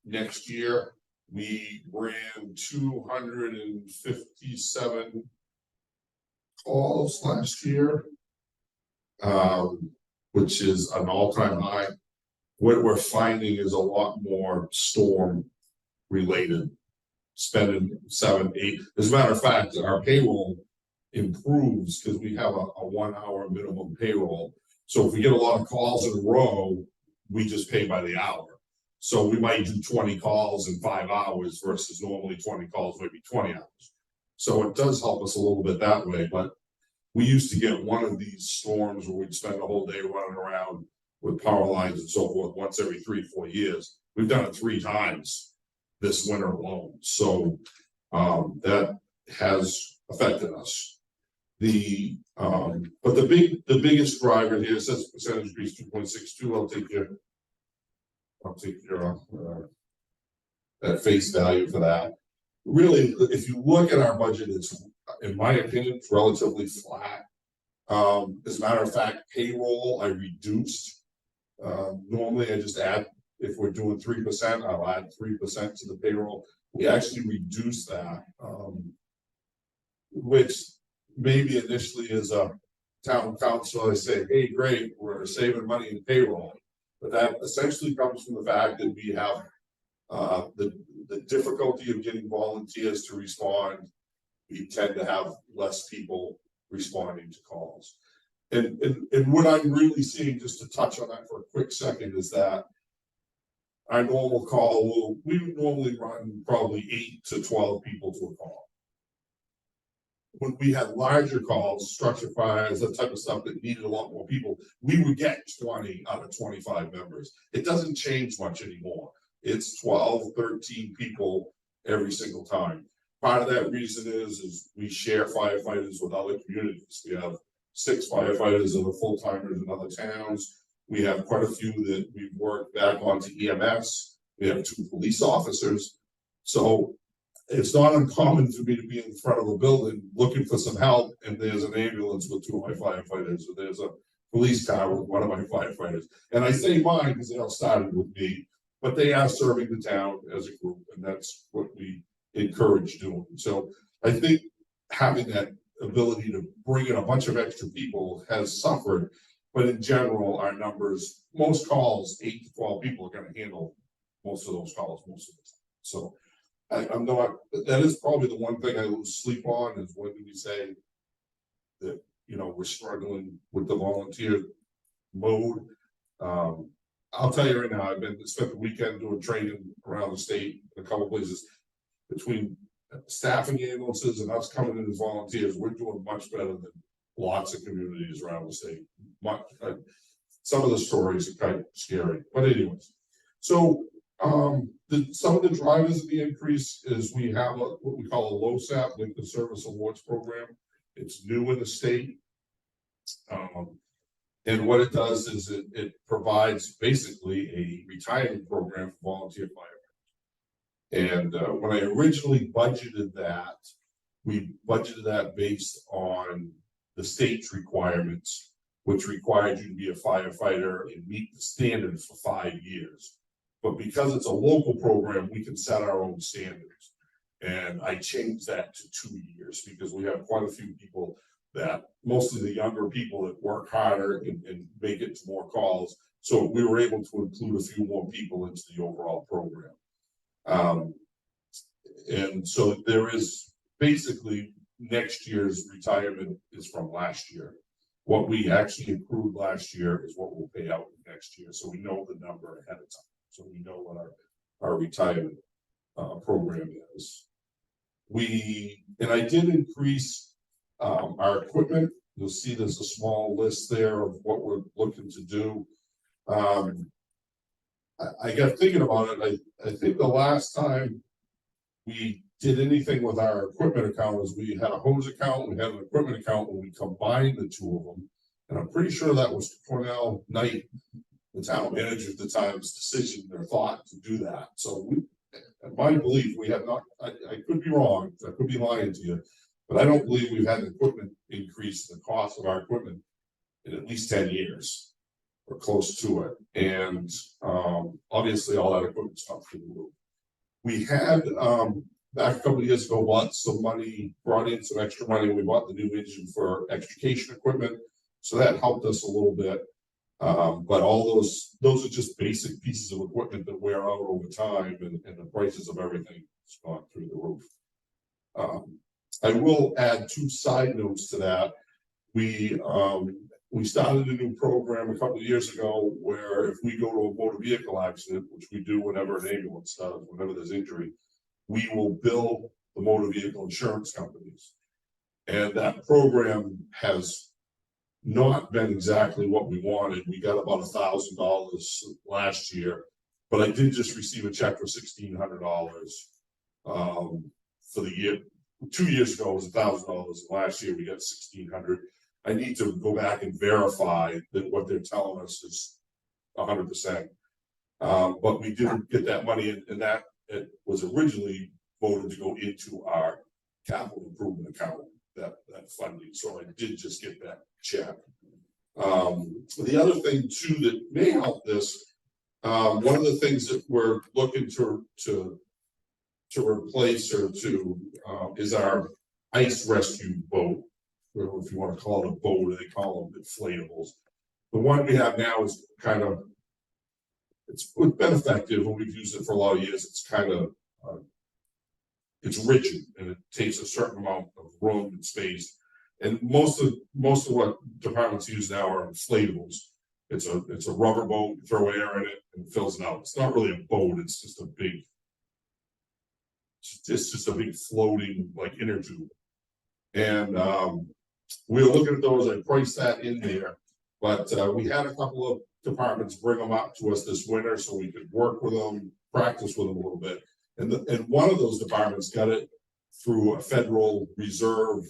next year. We ran 257 calls last year, which is an all-time high. What we're finding is a lot more storm related, spending 7, 8. As a matter of fact, our payroll improves because we have a 1 hour minimum payroll. So if we get a lot of calls in a row, we just pay by the hour. So we might do 20 calls in 5 hours versus normally 20 calls, maybe 20 hours. So it does help us a little bit that way, but we used to get one of these storms where we'd spend the whole day running around with power lines and so forth once every 3-4 years. We've done it 3 times this winter alone. So that has affected us. But the biggest driver here says percentage increase 2.62. I'll take your at face value for that. Really, if you look at our budget, it's, in my opinion, it's relatively flat. As a matter of fact, payroll I reduced. Normally I just add, if we're doing 3%, I'll add 3% to the payroll. We actually reduced that, which maybe initially as a town council, I say, hey, great, we're saving money in payroll. But that essentially comes from the fact that we have the difficulty of getting volunteers to respond. We tend to have less people responding to calls. And what I'm really seeing, just to touch on that for a quick second, is that our normal call, we normally run probably 8 to 12 people to a call. When we had larger calls, structure fires, that type of stuff that needed a lot more people, we would get 20 out of 25 members. It doesn't change much anymore. It's 12, 13 people every single time. Part of that reason is we share firefighters with other communities. We have 6 firefighters that are full-timers in other towns. We have quite a few that we've worked back onto EMS. We have 2 police officers. So it's not uncommon for me to be in front of a building looking for some help, and there's an ambulance with 2 of my firefighters, or there's a police car with 1 of my firefighters. And I say mine because they all started with me, but they are serving the town as a group, and that's what we encourage doing. So I think having that ability to bring in a bunch of extra people has suffered, but in general, our numbers, most calls, 8 to 12 people are going to handle most of those calls most of the time. So I'm not, that is probably the one thing I lose sleep on, is when we say that, you know, we're struggling with the volunteer mode. I'll tell you right now, I've spent the weekend doing training around the state in a couple of places. Between staffing ambulances and us coming in as volunteers, we're doing much better than lots of communities around the state. Some of the stories are kind of scary, but anyways. So some of the drivers of the increase is we have what we call a LoSAP, Lincoln Service Awards Program. It's new in the state. And what it does is it provides basically a retirement program for volunteer firefighters. And when I originally budgeted that, we budgeted that based on the state's requirements, which required you to be a firefighter and meet the standards for 5 years. But because it's a local program, we can set our own standards. And I changed that to 2 years because we have quite a few people that, mostly the younger people that work harder and make it to more calls. So we were able to include a few more people into the overall program. And so there is basically next year's retirement is from last year. What we actually accrued last year is what we'll pay out next year. So we know the number ahead of time. So we know what our retirement program is. And I did increase our equipment. You'll see there's a small list there of what we're looking to do. I got thinking about it. I think the last time we did anything with our equipment account is we had a hose account, we had an equipment account, when we combined the 2 of them. And I'm pretty sure that was Cornell Knight, the town manager at the time's decision, their thought to do that. So in my belief, we have not, I could be wrong, I could be lying to you, but I don't believe we've had an equipment increase the cost of our equipment in at least 10 years or close to it. And obviously all that equipment's up through the roof. We had back a couple of years ago bought some money, brought in some extra money. We bought the new engine for extrication equipment. So that helped us a little bit. But all those are just basic pieces of equipment that wear out over time, and the prices of everything has gone through the roof. I will add 2 side notes to that. We we started a new program a couple of years ago where if we go to a motor vehicle accident, which we do whenever an ambulance does, whenever there's injury, we will bill the motor vehicle insurance companies. And that program has not been exactly what we wanted. We got about $1,000 last year, but I did just receive a check for $1,600 for the year. 2 years ago it was $1,000. Last year we got $1,600. I need to go back and verify that what they're telling us is 100%. But we didn't get that money, and that it was originally voted to go into our capital improvement account, that funding. So I did just get that check. The other thing too that may help this, one of the things that we're looking to replace or to is our ice rescue boat. Or if you want to call it a boat, they call them inflatables. The one we have now is kind of, it's been effective and we've used it for a lot of years. It's kind of it's rigid and it takes a certain amount of room and space. And most of what departments use now are inflatables. It's a rubber boat, you throw air in it and it fills it out. It's not really a boat, it's just a big floating like inner tube. And we were looking at those. I priced that in there, but we had a couple of departments bring them up to us this winter so we could work with them, practice with them a little bit. And one of those departments got it through a Federal Reserve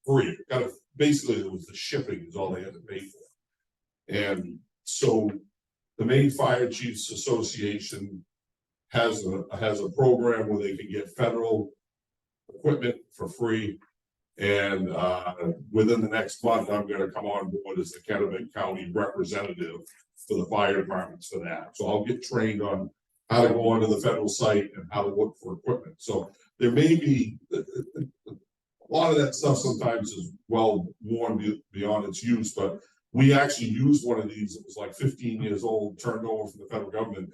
free. Got it, basically it was the shipping is all they had to pay for. And so the Maine Fire Chiefs Association has a program where they can get federal equipment for free. And within the next month, I'm going to come on board as the Kennebec County representative for the fire departments for that. So I'll get trained on how to go onto the federal site and how to look for equipment. So there may be a lot of that stuff sometimes is well worn beyond its use, but we actually used one of these. It was like 15 years old, turned over from the federal government,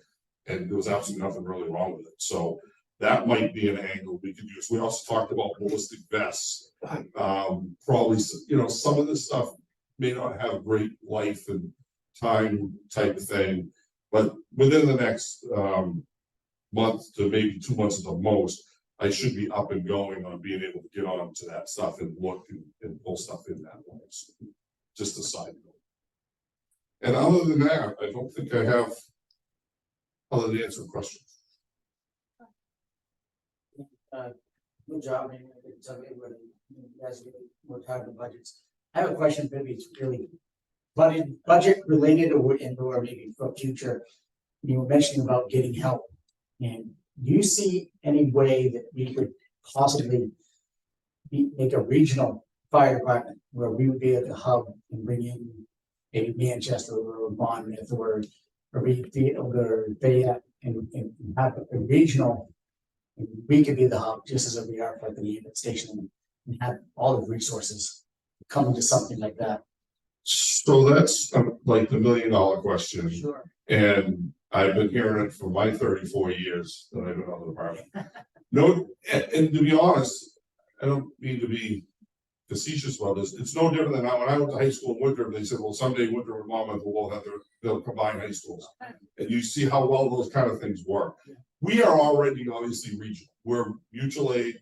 and there was absolutely nothing really wrong with it. So that might be an angle we could use. We also talked about ballistic vests. Probably, some of this stuff may not have great life and time type of thing, but within the next month to maybe 2 months at the most, I should be up and going on being able to get on to that stuff and look and pull stuff in that way. So just a side note. And other than that, I don't think I have other than answer questions. Good job, man. It's okay when you guys were talking about budgets. I have a question, maybe it's really budget related or maybe for future. You were mentioning about getting help. And do you see any way that we could possibly make a regional fire department where we would be at the hub and bring in a Manchester or Monmouth or Reedfield or Fayette and have a regional, and we could be the hub just as we are for the unit station and have all the resources come to something like that? So that's like the $1 million question. Sure. And I've been hearing it for my 34 years that I've been on the department. No, and to be honest, I don't mean to be facetious about this. It's no different than when I went to high school in Winthrop. They said, well, someday Winthrop and Monmouth will have they'll combine high schools. And you see how well those kind of things work. Yeah. We are already obviously regional. We're mutual aid.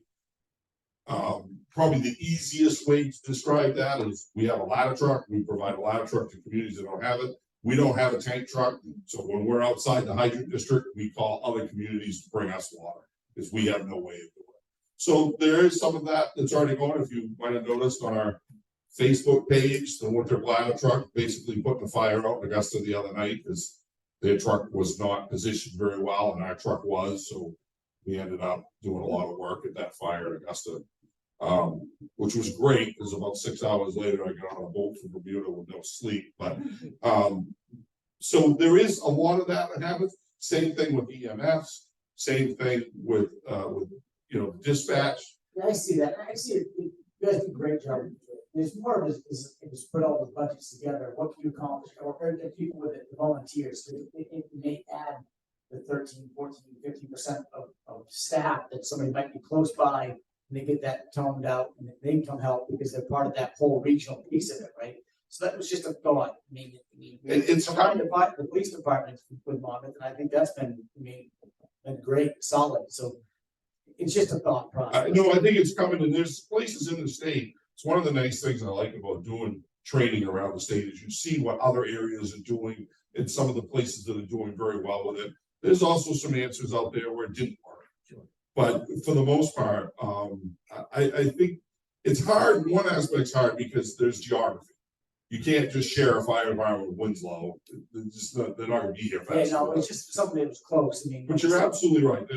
Probably the easiest way to describe that is we have a ladder truck. We provide a ladder truck to communities that don't have it. We don't have a tank truck. So when we're outside the hydrant district, we call other communities to bring us water because we have no way of doing it. So there is some of that that's already going. If you might have noticed on our Facebook page, the Winthrop ladder truck basically putting the fire out in Augusta the other night because their truck was not positioned very well and our truck was. So we ended up doing a lot of work at that fire in Augusta. Which was great because about 6 hours later I got on a boat from Bermuda with no sleep. But so there is a lot of that happens. Same thing with EMS, same thing with dispatch. Yeah, I see that. I see it. You guys do a great job. There's more of it is put all the budgets together. What can you accomplish? Or the people with it, the volunteers, it may add the 13, 14, 15% of staff that somebody might be close by. And they get that toned out and they come help because they're part of that whole regional piece of it, right? So that was just a thought, I mean, It's hard. the police department with Monmouth, and I think that's been, I mean, been great, solid, so. It's just a thought process. No, I think it's coming, and there's places in the state. It's one of the nice things I like about doing training around the state is you see what other areas are doing and some of the places that are doing very well with it. There's also some answers out there where it didn't work. But for the most part, I think it's hard. One aspect's hard because there's geography. You can't just share a fire department with Winslow. They're not gonna be here fast. Yeah, no, it's just something that was close, I mean. But you're absolutely right.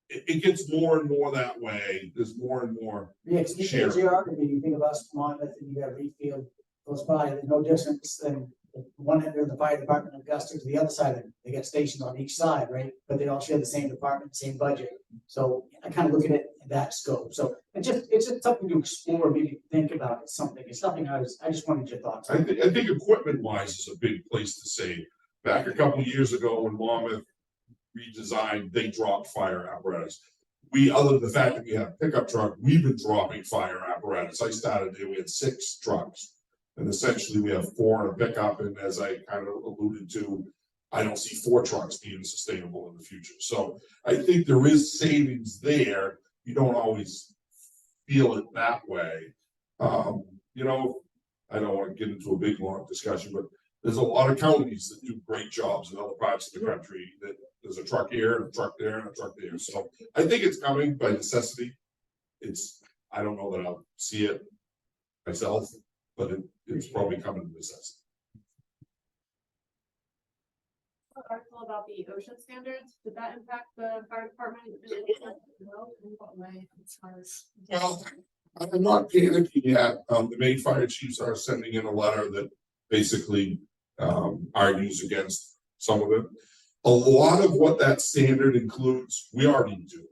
It gets more and more that way. There's more and more. Yeah, because you think of geography, you think of us, Monmouth, and you got Reedfield close by, there's no difference than one end of the fire department of Augusta to the other side, and they got stations on each side, right? But they all share the same department, same budget. So I kind of look at it in that scope. So it's just something to explore, maybe think about. It's something I just wanted your thoughts. I think equipment wise is a big place to save. Back a couple of years ago when Monmouth redesigned, they dropped fire apparatus. Other than the fact that we have a pickup truck, we've been dropping fire apparatus. I started there, we had 6 trucks. And essentially we have 4 in a pickup. And as I kind of alluded to, I don't see 4 trucks being sustainable in the future. So I think there is savings there. You don't always feel it that way. You know, I don't want to get into a big long discussion, but there's a lot of counties that do great jobs in other parts of the country that there's a truck here and a truck there and a truck there. So I think it's coming by necessity. I don't know that I'll see it myself, but it's probably coming to necessity. Article about the OSHA standards, did that impact the fire department? No, in what way, as far as? Well, I'm not panicking yet. The main fire chiefs are sending in a letter that basically argues against some of it. A lot of what that standard includes, we already do.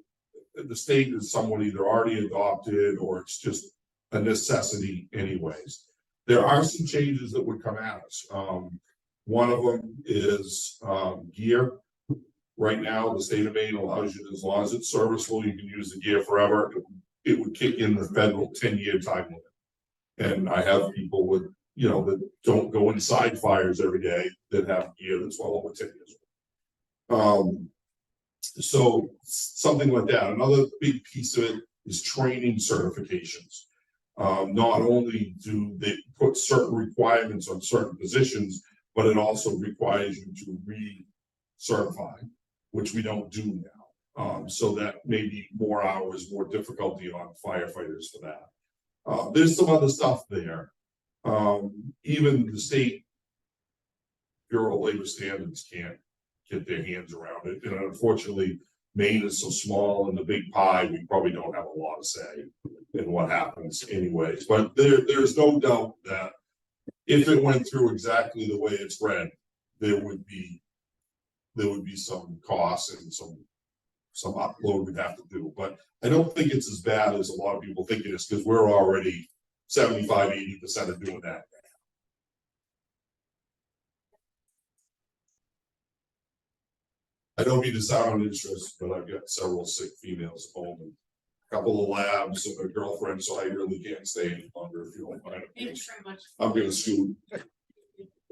The state is somewhat either already adopted or it's just a necessity anyways. There are some changes that would come at us. One of them is gear. Right now, the state of Maine allows you, as long as it's serviceable, you can use the gear forever. It would kick in the federal 10-year time limit. And I have people with, that don't go inside fires every day that have gear that's well over 10 years old. So something like that. Another big piece of it is training certifications. Not only do they put certain requirements on certain positions, but it also requires you to re-certify, which we don't do now. So that may be more hours, more difficulty on firefighters for that. There's some other stuff there. Even the state Bureau of Labor Standards can't get their hands around it. And unfortunately, Maine is so small and the big pie, we probably don't have a lot to say in what happens anyways. But there's no doubt that if it went through exactly the way it's read, there would be some costs and some upload we'd have to do. But I don't think it's as bad as a lot of people think it is, because we're already 75–80% of doing that. I don't mean to sound uninterested, but I've got several sick females at home and a couple of labs and a girlfriend, so I really can't stay any longer if you don't mind. Thanks very much. I'm gonna scoot. I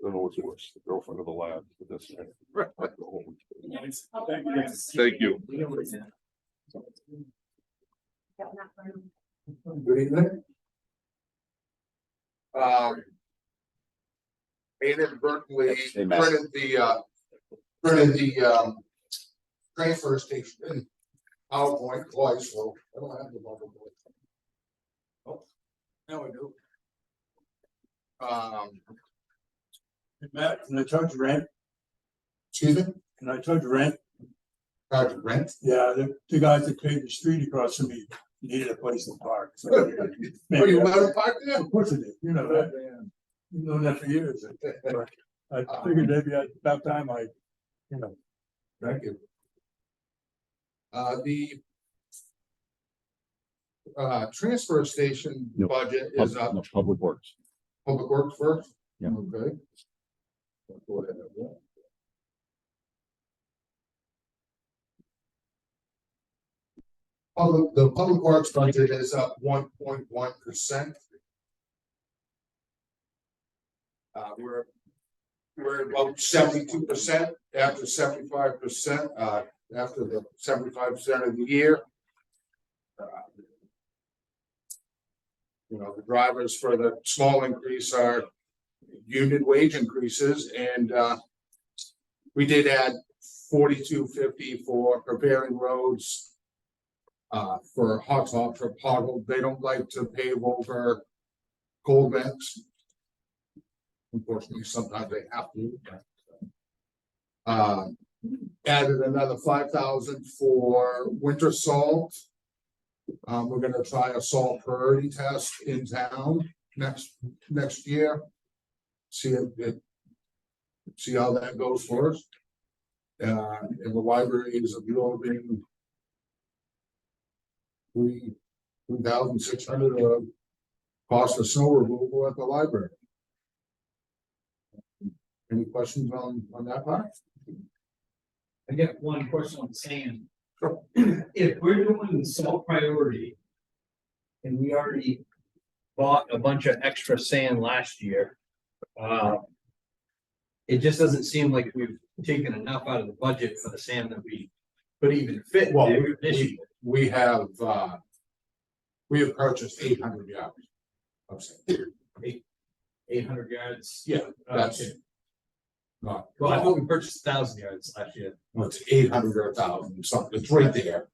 don't know what's worse, the girlfriend of the lab, but that's. Thank you. Good evening. Hey, Inadvertently Matt. printed the transfer station PowerPoint twice, so I don't have the bubble. Oh, now we do. Matt, can I charge rent? Excuse me, Can I charge rent? charge rent. Yeah, the guys that paid the street across from me needed a place to park. So Oh, you let them park there? Of course I did, you know that, you've known that for years. I figured maybe about time Thank you. The transfer station No, budget is up. No, Public Works. Public Works first? Yeah. Okay. Go ahead. The Public Works budget is up 1.1%. We're about 72% after 75%, after the 75% of the year. You know, the drivers for the small increase are union wage increases, and we did add $42.50 for preparing roads. For hot top for pottle, they don't like to pave over cold vents. Unfortunately, sometimes they have to. Added another 5,000 for winter salt. We're gonna try a salt priority test in town next year. See how that goes for us. And the library is absorbing 3,600 cost of snow removal at the library. Any questions on that part? I get one question on sand. If we're doing the salt priority. And we already bought a bunch of extra sand last year. It just doesn't seem like we've taken enough out of the budget for the sand that we could even fit Well, there this year. we have purchased 800 yards of sand. 800 yards. Yeah, that's Okay. not, Well, I thought we purchased 1,000 yards last year. well, it's 800 or 1,000, something, it's right there.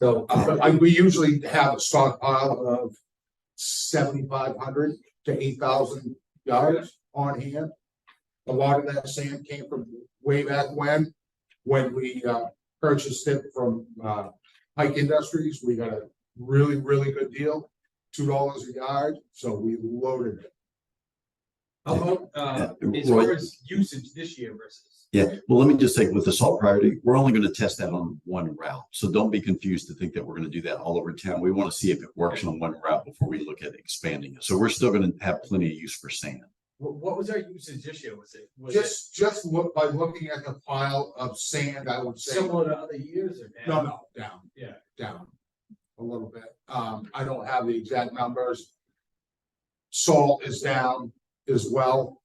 So, We usually have a stockpile of 7,500 to 8,000 yards on hand. A lot of that sand came from way back when we purchased it from Pike Industries. We got a really, really good deal, $2 a yard, so we loaded it. how about, as Roy. far as usage this year versus? Yeah, well, let me just say with the salt priority, we're only going to test that on one route. So don't be confused to think that we're going to do that all over town. We want to see if it works on one route before we look at expanding it. So we're still going to have plenty of use for sand. What was our usage this year? Was it Just look by looking at the pile of sand, I would say. similar to other years or down? No, down. Yeah. Down a little bit. I don't have the exact numbers. Salt is down as well.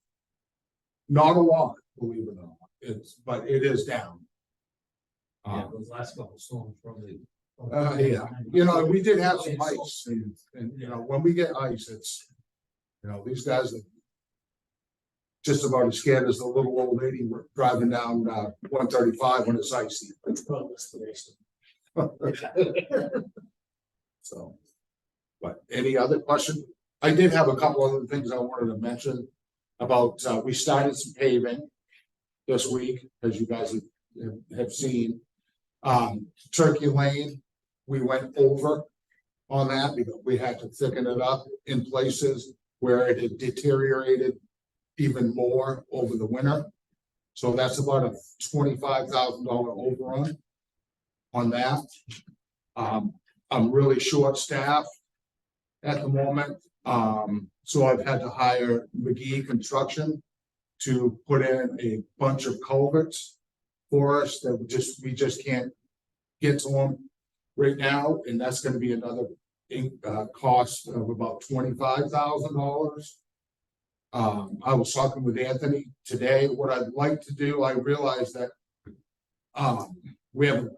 Not a lot, believe it or not. But it is down. Yeah, those last couple storms probably. Yeah, you know, we did have some ice and, you know, when we get ice, it's, you know, these guys are just about as scared as the little old lady driving down 135 when it's icy. So, but any other question? I did have a couple other things I wanted to mention about, we started some paving this week, as you guys have seen. Turkey Lane, we went over on that because we had to thicken it up in places where it had deteriorated even more over the winter. So that's about a $25,000 overrun on that. I'm really short-staffed at the moment. So I've had to hire McGee Construction to put in a bunch of culverts for us that we just can't get to them right now, and that's gonna be another cost of about $25,000. I was talking with Anthony today. What I'd like to do, I realized that we haven't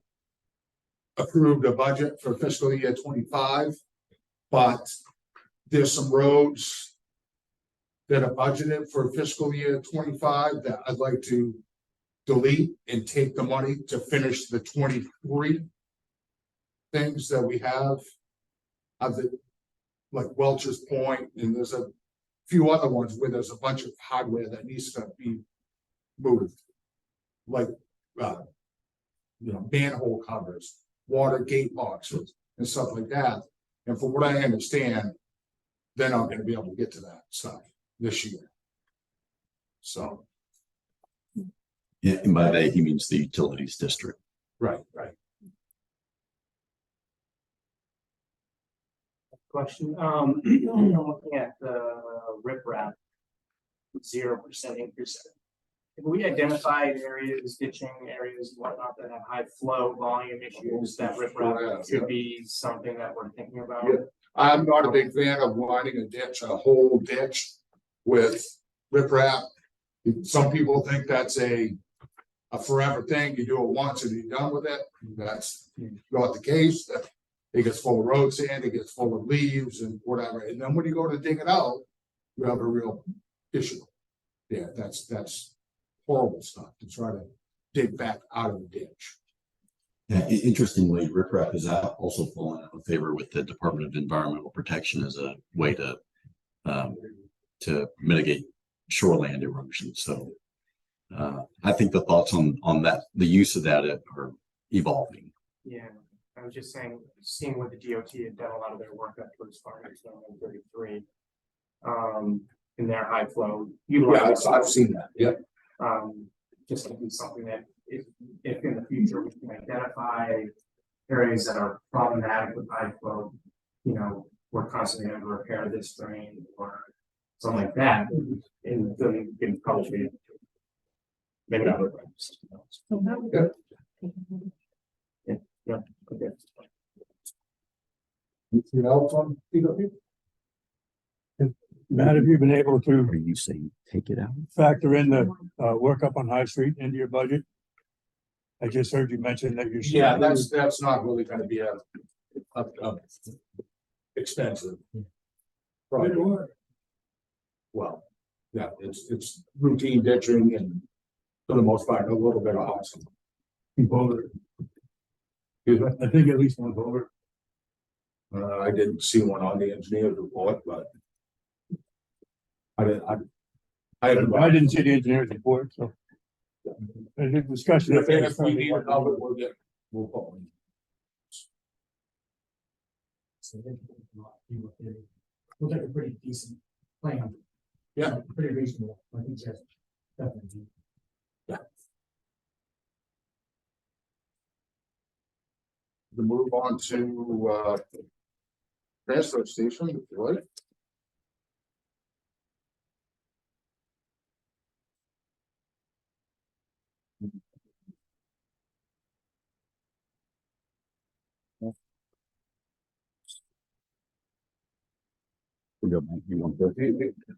approved a budget for fiscal year 25, but there's some roads that are budgeted for fiscal year 25 that I'd like to delete and take the money to finish the 23 things that we have. Like Welch's Point, and there's a few other ones where there's a bunch of hardware that needs to be moved. Like, you know, manhole covers, water gate boxes and stuff like that. And from what I understand, they're not gonna be able to get to that stuff this year. So. Yeah, and by that, he means the utilities district. Right. Question, looking at the riprap, 0% increase. Have we identified areas, ditching areas, whatnot, that have high flow volume issues that riprap could be something that we're thinking about? Yeah. I'm not a big fan of lining a whole ditch with riprap. Some people think that's a forever thing. You do it once and you're done with it. That's not the case. It gets full of road sand, it gets full of leaves and whatever. And then when you go to dig it out, you have a real issue. Yeah, that's horrible stuff to try to dig back out of the ditch. Yeah, interestingly, riprap has also fallen out of favor with the Department of Environmental Protection as a way to mitigate shoreland erosion. So I think the thoughts on that, the use of that are evolving. Yeah, I was just saying, seeing what the DOT had done a lot of their work up towards Farmers 33. In their high flow. Yeah, I've seen that, yeah. Just to be something that if in the future we can identify areas that are problematic with high flow, you know, we're constantly going to repair this drain or something like that. And then we can probably maybe not. Yeah. Okay. Anything else on PW? Matt, have you been able to Are you saying take it out? factor in the work up on High Street into your budget? I just heard you mention that you're. Yeah, that's not really gonna be a expensive. project. Well, yeah, it's routine ditching and for the most part, a little bit of awesome. Boulder. I think at least one Boulder. I didn't see one on the engineer's report, but. I didn't see the engineer's report, so. There's a discussion. If we need it, we'll put one. Looks like a pretty decent plan. Yeah. Pretty reasonable, I think that's definitely. To move on to transfer station, if you like.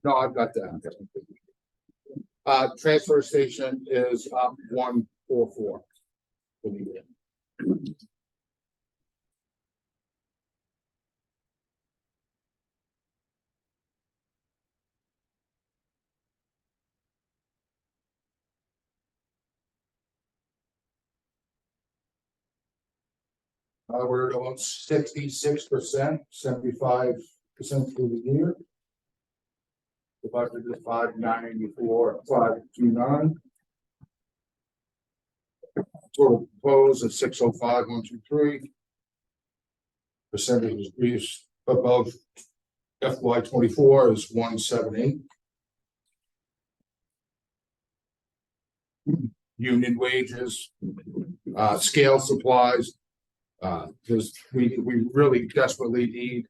No, I've got that. Transfer station is up 144. We're at about 66%, 75% through the year. The budget is 594, 529. Total proposed is 605, 123. Percentage increase above FY24 is 178. Union wages, scale supplies. Because we really desperately need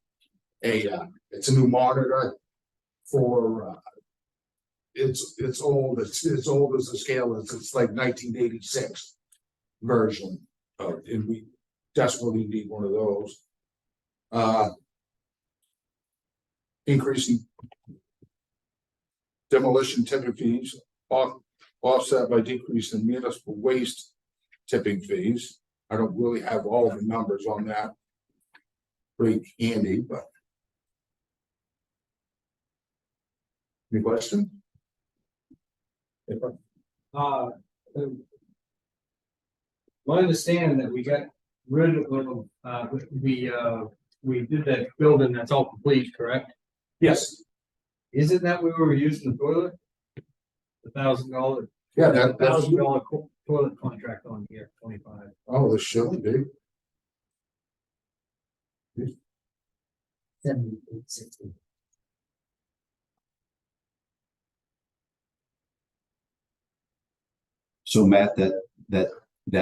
it's a new monitor for it's old, it's old as the scale is, it's like 1986 version of, and we desperately need one of those. Increasing demolition tipping fees offset by decrease in municipal waste tipping fees. I don't really have all the numbers on that. Pretty handy, but. Any question? My understanding that we got rid of, we did that building that's all complete, correct? Yes. Isn't that where we were using the toilet? $1,000. Yeah, that's. $1,000 toilet contract on here, 25. Oh, this should be. 7860. So Matt, that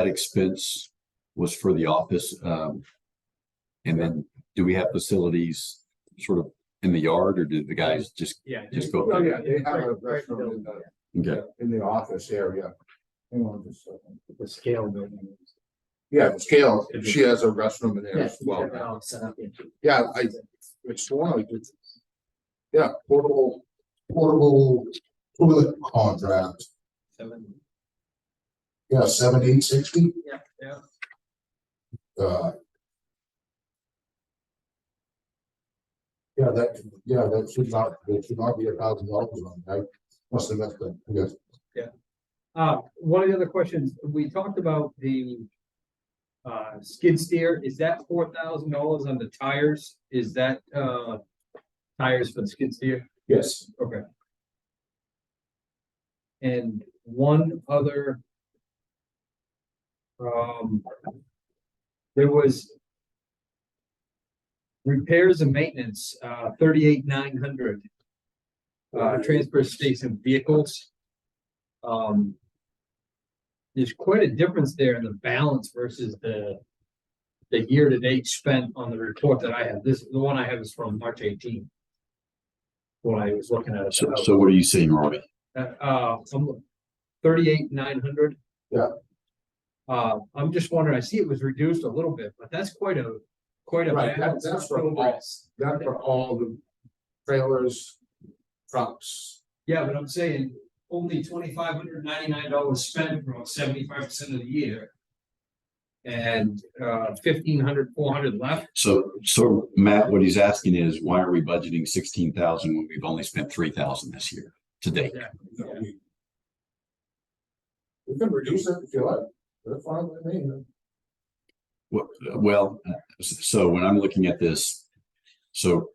expense was for the office. And then do we have facilities sort of in the yard, or did the guys just go? Oh, yeah, they have a restaurant Okay. in the office area. Hang on just a second. The scale building. Yeah, the scale, she has a restroom in there as well. Yeah, it's one, yeah, portable Over the contract, yeah, 1760, Yeah. yeah, that should not be $1,000 on that. Must have messed up, I guess. One of the other questions, we talked about the skid steer, is that $4,000 on the tires? Is that tires for the skid steer? Yes. Okay. And one other. There was. Repairs and maintenance, 38,900. Transfer station vehicles. There's quite a difference there in the balance versus the year-to-date spent on the report that I have. The one I have is from March 18th. When I was looking at it. So what are you saying, Robbie? 38,900. Yeah. I'm just wondering, I see it was reduced a little bit, but that's quite a Right, balance. that's for all the trailers, trucks. Yeah, but I'm saying only $2,599 spent for 75% of the year. And 1,400 left. So Matt, what he's asking is, why are we budgeting 16,000 when we've only spent 3,000 this year to date? We can reduce it if you like. That's fine with me. Well, so when I'm looking at this, so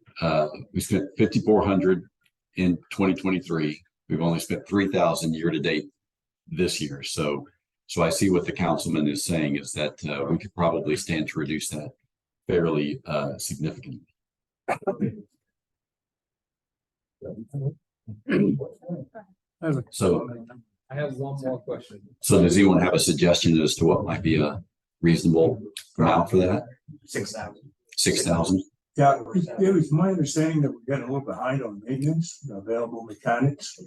we spent 5,400 in 2023. We've only spent 3,000 year to date this year. So I see what the councilman is saying is that we could probably stand to reduce that fairly significantly. So I have one more question. does anyone have a suggestion as to what might be a reasonable amount for that? 6,000. 6,000? Yeah, it was my understanding that we're getting a little behind on maintenance, available mechanics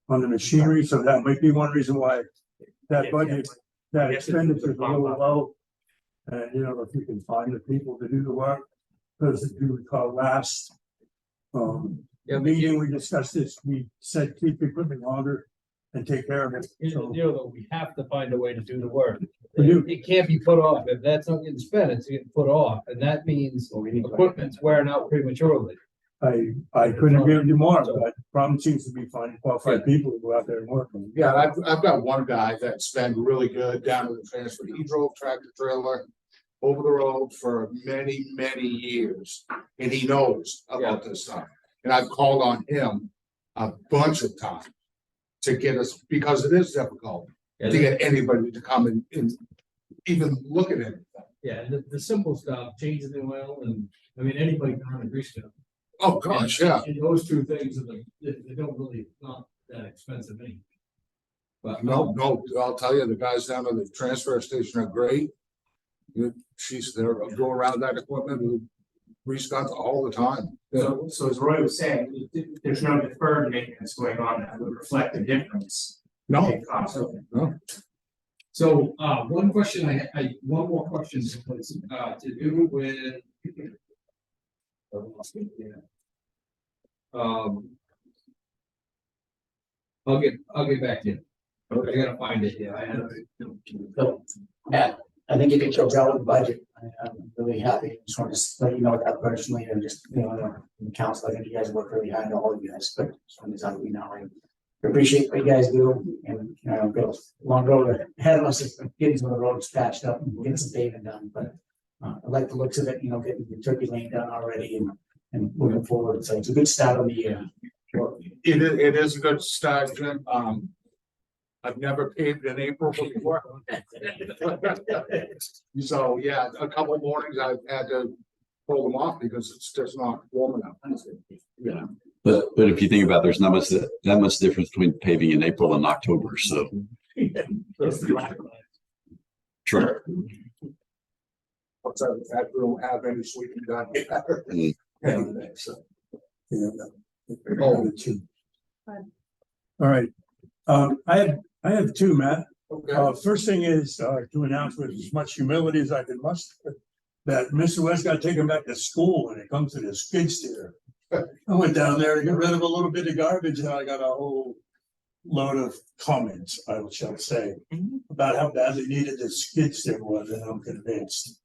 on the machinery, so that might be one reason why that budget, that expenditure is a little low. And you know, if you can find the people to do the work, because if you recall last meeting, we discussed this, we said keep equipment longer and take care of it. So Though, we have to find a way to do the work. We do. It can't be put off. If that's not getting spent, it's getting put off, and that means equipment's wearing out prematurely. I couldn't agree with you more, but the problem seems to be finding qualified people to go out there and work on it. Yeah, I've got one guy that's been really good down in the transfer. He drove tractor trailer over the road for many, many years. And he knows about this stuff. And I've called on him a bunch of times to get us, because it is difficult to get anybody to come and even look at it. Yeah, the simple stuff, changing the oil, and I mean, anybody can run a grease gun. Oh, gosh, yeah. And those two things are they don't really, not that expensive anyway. But No, I'll tell you, the guys down at the transfer station are great. She's there, go around that equipment and restarts all the time. Yeah. So as Roy was saying, there's no deferred maintenance going on that would reflect the difference. No, in cost. no. So, one question one more question was, to do with. I'll get back to you. I gotta find it, yeah, I had it. So, Matt, I think you did your job with the budget. I'm really happy. Just want to let you know that personally and just, you know, the council, I think you guys work really hard, all of you guys, but just want to tell you now, I appreciate what you guys do and, you know, got a long road ahead of us, getting some of the roads patched up and getting some paving done, but I like the looks of it, you know, getting the turkey lane done already and moving forward. So it's a good start on the year. It is a good start, Jim. I've never paved in April before. So, yeah, a couple of mornings I've had to pull them off because it's just not warm enough. Yeah. But if you think about it, there's not much that much difference between paving in April and October, so. Sure. What's that? That we don't have any sweeping done. So, Oh, two. All right. I have two, Matt. okay. First thing is to announce with as much humility as I can muster that Mr. West got taken back to school when it comes to the skid steer. I went down there to get rid of a little bit of garbage and I got a whole load of comments, I shall say, about how badly needed the skid steer was, and I'm convinced.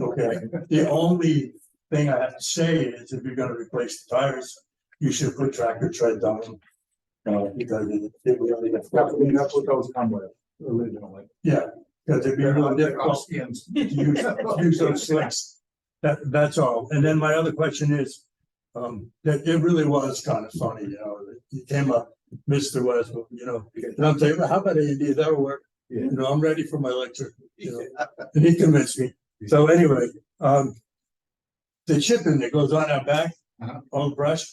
Okay, the only thing I have to say is if you're gonna replace the tires, you should put tractor tread on them. Because it really. That's what those come with originally. Yeah, because it'd be really difficult to use those slicks. That's all. And then my other question is, that it really was kind of funny, you know, it came up, Mr. Westbrook, you know, and I'm saying, how about A&D, that'll work. You know, I'm ready for my lecture, you know, and he convinced me. So anyway, the chipping that goes on our back, all the brush,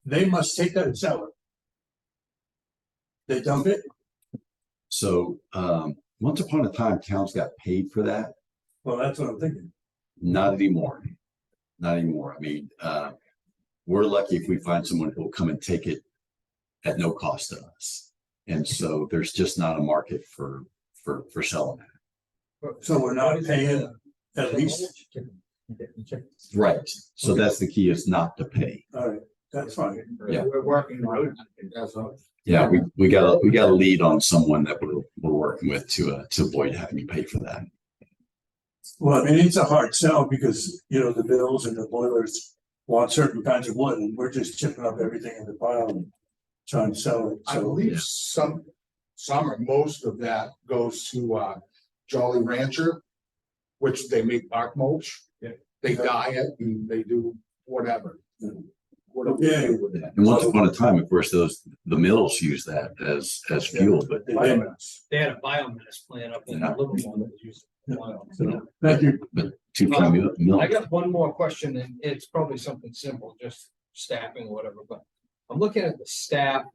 they must take that and sell it. They dump it? So, once upon a time, towns got paid for that. Well, that's what I'm thinking. Not anymore. Not anymore. I mean, we're lucky if we find someone who will come and take it at no cost to us. And so there's just not a market for selling that. So we're not paying at least, Right. So that's the key, is not to pay. all right, that's fine. Yeah. We're working on it. That's all. Yeah, we got a lead on someone that we're working with to avoid having to pay for that. Well, I mean, it's a hard sell because, you know, the bills and the boilers want certain kinds of wood and we're just chipping up everything in the pile and trying to sell it. I So, believe some or most of that goes to Jolly Rancher, which they make bark mulch. Yeah. They dye it and they do whatever. Whatever Yeah. they do with that. And once upon a time, of course, the mills use that as fuel, but they did. They had a biomass plant up in Yeah. Livermore that was used. So, thank you. too many mills. I got one more question, and it's probably something simple, just staffing or whatever, but I'm looking at the staff.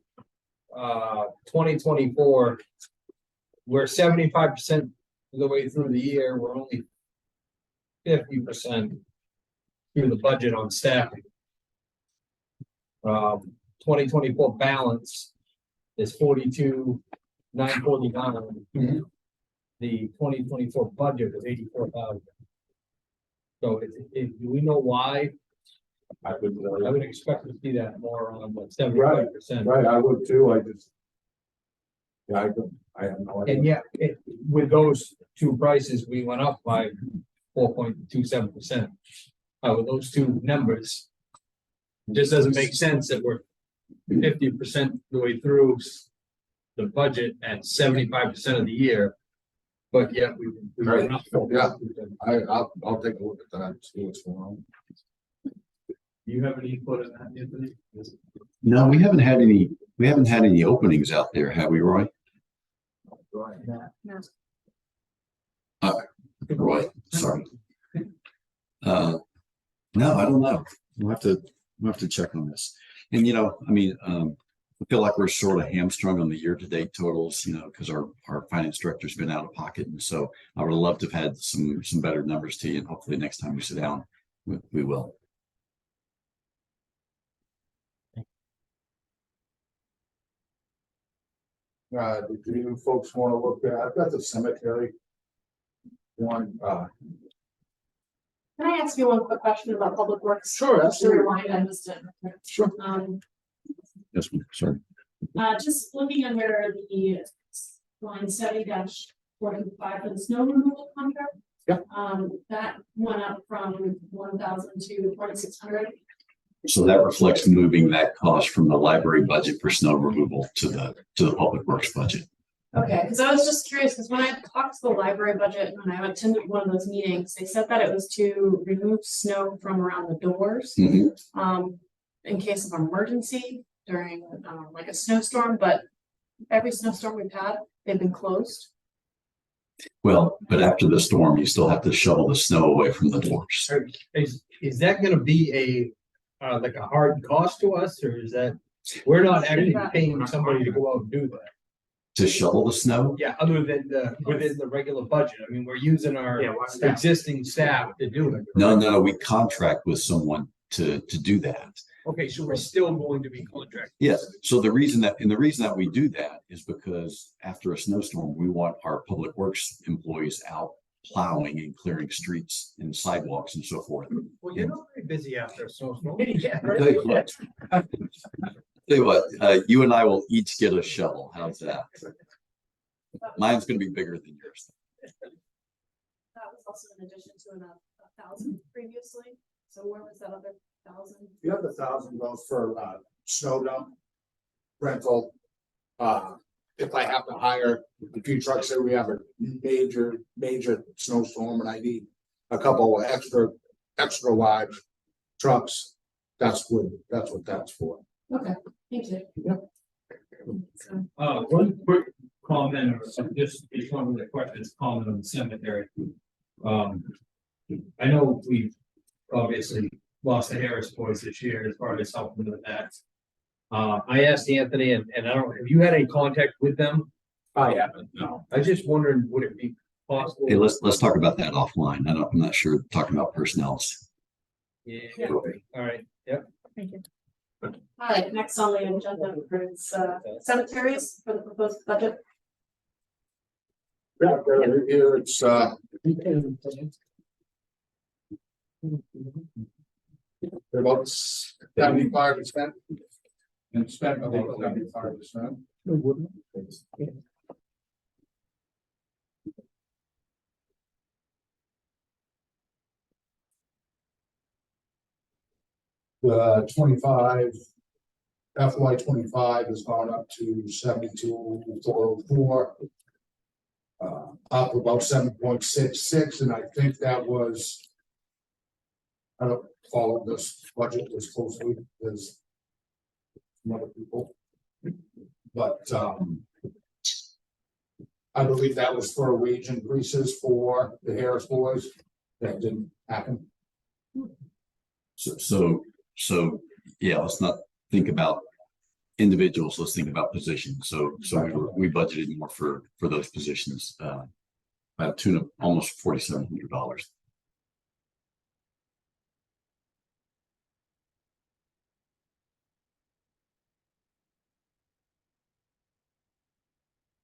2024. We're 75% of the way through the year, we're only 50% through the budget on staffing. 2024 balance is 42,949. The 2024 budget is 84,000. So do we know why? I would expect to see that more on like 75%. Right, I would too, I just. Yeah, I have no idea. And yeah, with those two prices, we went up by 4.27%. With those two numbers. It just doesn't make sense that we're 50% the way through the budget at 75% of the year. But yet we went up. Yeah. I'll take a look at that, see what's going on. Do you have any input on that, Anthony? No, we haven't had any openings out there, have we, Roy? Roy, sorry. No, I don't know. We'll have to check on this. And, you know, I mean, I feel like we're sort of hamstrung on the year-to-date totals, you know, because our finance director's been out of pocket. And so I would love to have had some better numbers to you. And hopefully next time we sit down, we will. Do you folks want to look at, I've got the cemetery. One, Can I ask you one quick question about public works? Sure, absolutely. Rewind, I missed it. Sure. Yes, sorry. Just looking under the line 70-45 for the snow removal contract. Yeah. That went up from 1,000 to 4,600. So that reflects moving that cost from the library budget for snow removal to the public works budget. Okay, because I was just curious, because when I talked to the library budget, when I attended one of those meetings, they said that it was to remove snow from around the doors. Mhm. In case of emergency during like a snowstorm, but every snowstorm we've had, they've been closed. Well, but after the storm, you still have to shovel the snow away from the doors. Is that gonna be like a hard cost to us, or is that, we're not actually paying somebody to go out and do that? To shovel the snow? Yeah, other than within the regular budget, I mean, we're using our existing staff to do it. No, we contract with someone to do that. Okay, so we're still going to be contracted. Yes, so the reason that we do that is because after a snowstorm, we want our public works employees out plowing and clearing streets and sidewalks and so forth. Well, you're not very busy after a snowstorm. I'll tell you what, Tell you what, you and I will each get a shovel. How's that? Mine's gonna be bigger than yours. That was also in addition to a 1,000 previously, so where was that other 1,000? The other 1,000 goes for snow dump. Rental. If I have to hire a few trucks, say we have a major snowstorm and I need a couple of extra large trucks. That's what that's for. Okay, thank you. Yep. So, One quick comment, or just one of the questions, comment on the cemetery. I know we obviously lost the Harris boys this year as far as helping with that. I asked Anthony, and I don't, have you had any contact with them? I haven't, no. I just wondering, would it be possible? Hey, let's talk about that offline. I'm not sure, talking about personnel. Yeah, all right, yep. thank you. All right, next on the agenda is cemeteries for the proposed budget. Yeah, here it's about 75%. And spent about 75%. The 25 FY 25 has gone up to 72,404. Up about 7.66, and I think that was. I don't follow this budget as closely as some other people. But I believe that was for wage increases for the Harris boys. That didn't happen. So, yeah, let's not think about individuals, let's think about positions. So we budgeted more for those positions, by a tune of almost $4,700.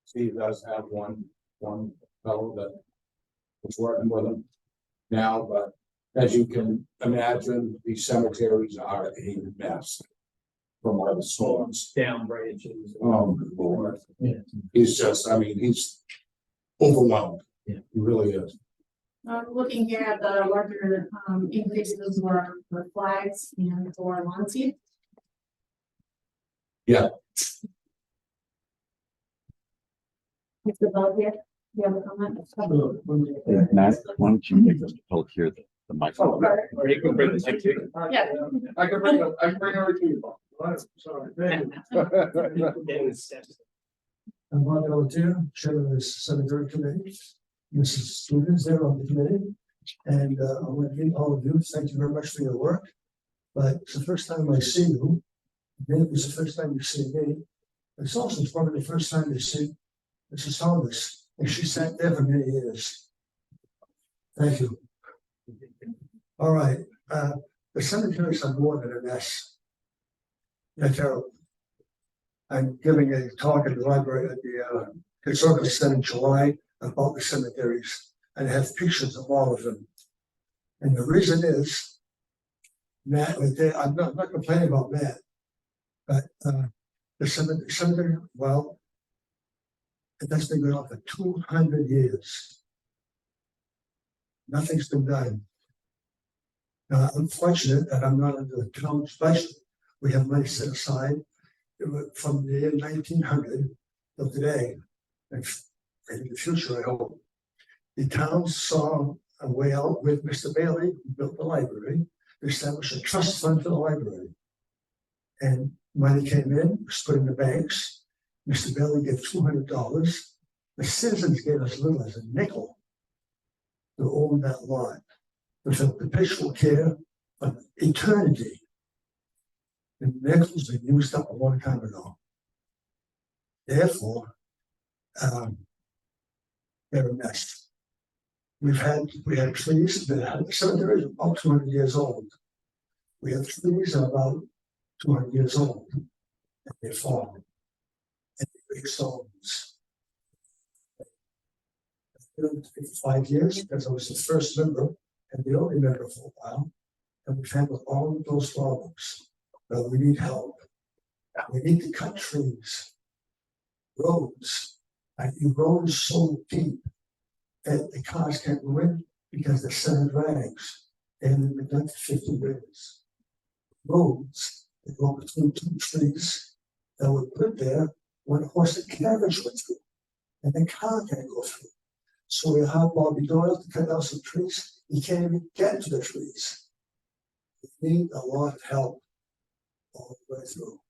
Steve does have one fellow that was working with him now, but as you can imagine, these cemeteries are a mess from all the storms. Down branches. Oh, Lord. Yeah. He's just, I mean, he's overwhelmed. Yeah. He really is. Looking here at the larger increases were for flags and for lawn seed. Yeah. Mr. Bell here, do you have a comment? Matt, why don't you make us hold here the microphone? Or you can bring the same thing. Yeah. I can bring her to you. Sorry. Thank you. I'm Mark Alatir, chairman of the cemetery committee. Mrs. Stevens there on the committee. And I want to thank all of you. Thank you very much for your work. But it's the first time I see you. Maybe it's the first time you see me. It's also probably the first time you see Mrs. Thomas. And she sat there for many years. Thank you. All right. The cemeteries are more than a mess. They're terrible. I'm giving a talk at the library at the Historical Center in July about the cemeteries, and I have pictures of all of them. And the reason is, Matt, I'm not complaining about Matt, but the cemetery, well, it has been going on for 200 years. Nothing's been done. Now, I'm fortunate that I'm not under the town's budget. We have money set aside from the year 1900 till today, and in the future, I hope. The town saw a way out with Mr. Bailey, who built the library, to establish a trust fund for the library. And money came in, was put in the banks. Mr. Bailey gave $200. The citizens gave as little as a nickel to own that lot, with a perpetual care of eternity. The nickels been used up a long time ago. Therefore, they're a mess. We had trees that the cemetery is about 200 years old. We have trees that are about 200 years old, and they fall. And they break stones. 5 years, because I was the first member and the only member for a while, and we've handled all of those problems. But we need help. We need to cut trees. Roads, and the road is so deep. And the cars can't go in because the center drags. And we've done 50 years. Roads that go between two trees that were put there when a horse and carriage went through. And the car can't go through. So we have Bobby Doyle to cut down some trees. He can't even get to the trees. We need a lot of help all the way through.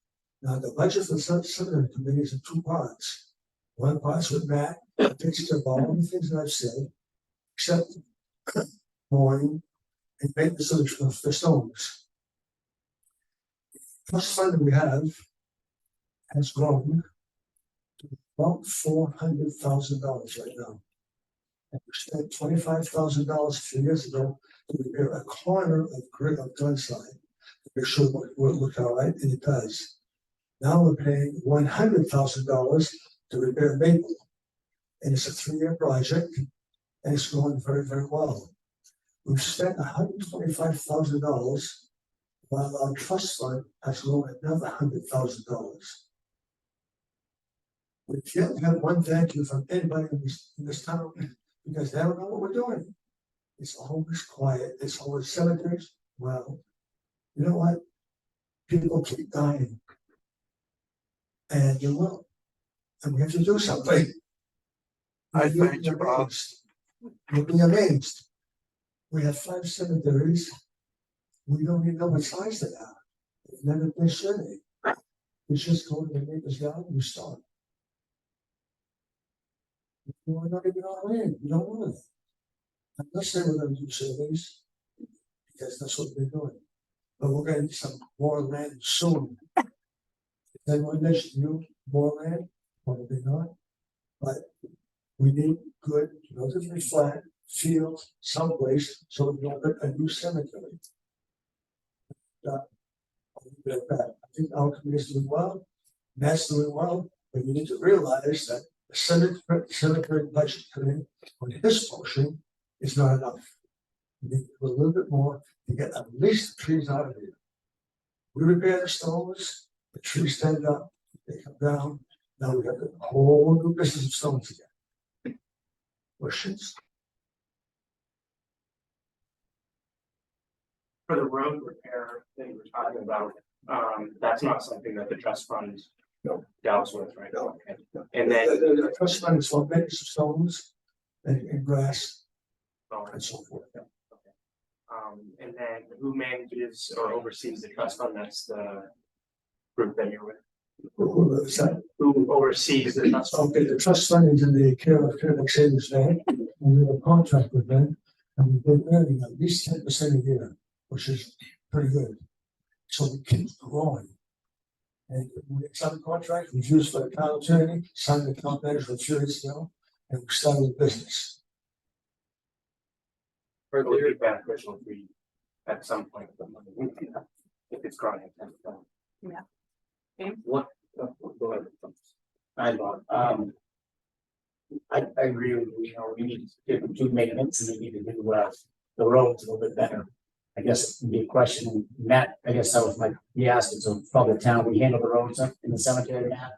Now, the budget for the subcommittee committee is in two parts. One part's with Matt, that takes care of all the things that I've said, except mowing and maintenance of the stones. The trust fund that we have has grown to about $400,000 right now. And we spent $25,000 a few years ago to repair a corner of Glenside to make sure it looked all right, and it does. Now we're paying $100,000 to repair Maple. And it's a 3-year project, and it's going very, very well. We've spent $125,000, while our trust fund has grown another $100,000. We can't have one thank you from anybody in this town, because they don't know what we're doing. It's always quiet, it's always cemeteries. Well, you know what? People keep dying. And you will. And we have to do something. You'll be amazed. You'll be amazed. We have 5 cemeteries. We don't even know what size they are. They've never been surveyed. We just go to the neighbor's yard and we start. We're not even all in. We don't want it. I'm not saying we're going to do surveys, because that's what we're doing. But we're going to need some more land soon. If anyone mentioned you more land, probably not. But we need good, relatively flat fields someplace so we don't get a new cemetery. I'll leave it at that. I think our community is doing well, Matt's doing well, but you need to realize that the cemetery budget committee on his portion is not enough. We need to do a little bit more to get at least the trees out of here. We repair the stones, the trees stand up, they come down. Now we have a whole new business of stones again. Questions? For the road repair that you were talking about, that's not something that the trust fund deals with, right? No. Okay. And then The trust fund is for maintenance of stones and grass and so forth. and then who manages or oversees the trust fund? That's the group that you're with. Who is that? Who oversees the trust fund? Okay, the trust fund is in the care of Fairbanks Savings Bank, and we have a contract with them, and we've been earning at least 10% a year, which is pretty good. So we keep growing. And we signed the contract, we used for the town attorney, signed the account manager a few years ago, and we started the business. It would be beneficial if we, at some point, if it's growing. What? Go ahead. I Bob. I agree with you, we need to do maintenance and we need to do the roads a little bit better. I guess it'd be a question, Matt, I guess that was he asked it, so from the town, we handle the roads up in the cemetery, Matt?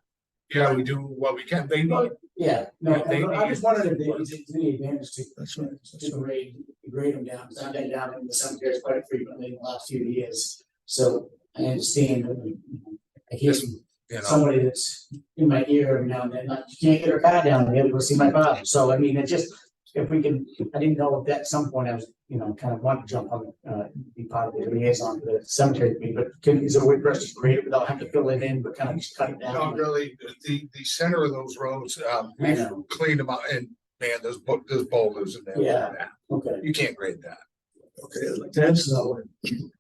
Yeah, we do what we can. They need. Yeah, no, They I just wondered if need- there's any advantage to. That's right. To grade them down, because I've been down in the cemeteries quite frequently in the last few years. So I understand that I hear somebody that's in my ear every now and then, like, you can't get her car down, I gotta go see my father. So I mean, it just, if we can, I didn't know if at some point I was, kind of want to jump on, be part of the liaison for the cemetery committee, but is there a way for us to grade it without having to fill it in, but kind of just cut it Not down? really, the center of those roads, I we've know. cleaned them out, and man, there's boulders in there. Yeah. Okay. You can't grade that. Okay, I'd like to answer that one.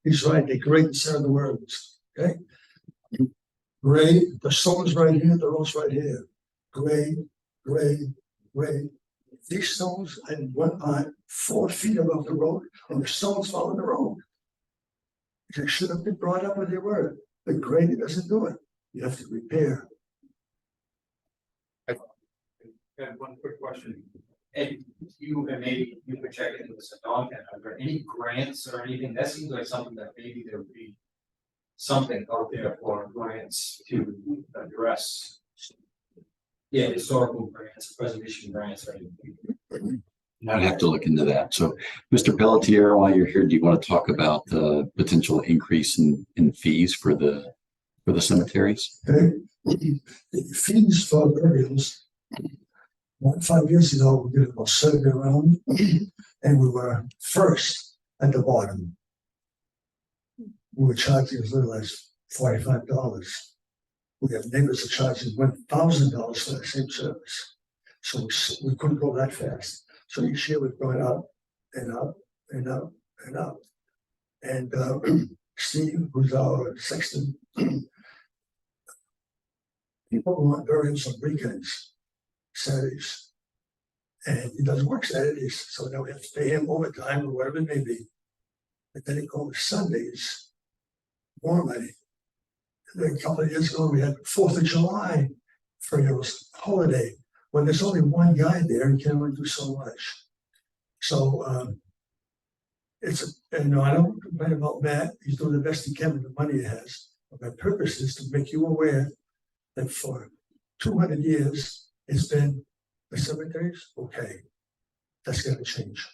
He's right, they grade the center of the words, okay? Grade, the stone's right here, the road's right here. Grade, grade, grade. These stones and one on 4 feet above the road, and the stones fall in the road. They should have been brought up when they were, but grading doesn't do it. You have to repair. And one quick question. And maybe you could check into this at Dawn, are there any grants or anything? That seems like something that maybe there would be something out there for grants to address. Yeah, historical grants, preservation grants, or anything. I'd have to look into that. So, Mr. Pelletier, while you're here, do you want to talk about the potential increase in fees for the cemeteries? Okay, the fees for burials. 5 years ago, we did a survey around, and we were first at the bottom. We were charging as little as $45. We have neighbors that charging $1,000 for the same service. So we couldn't go that fast. So each year we're going up and up and up and up. And Steve, who's our sexton, people want burials on weekends, Saturdays. And he doesn't work Saturdays, so now we have to pay him overtime or whatever it may be. And then he goes Sundays, more money. And then a couple of years ago, we had 4th of July for your holiday. When there's only one guy there, he can only do so much. So I don't complain about Matt. He's doing the best he can with the money he has. But my purpose is to make you aware that for 200 years, it's been the cemeteries. Okay, that's going to change.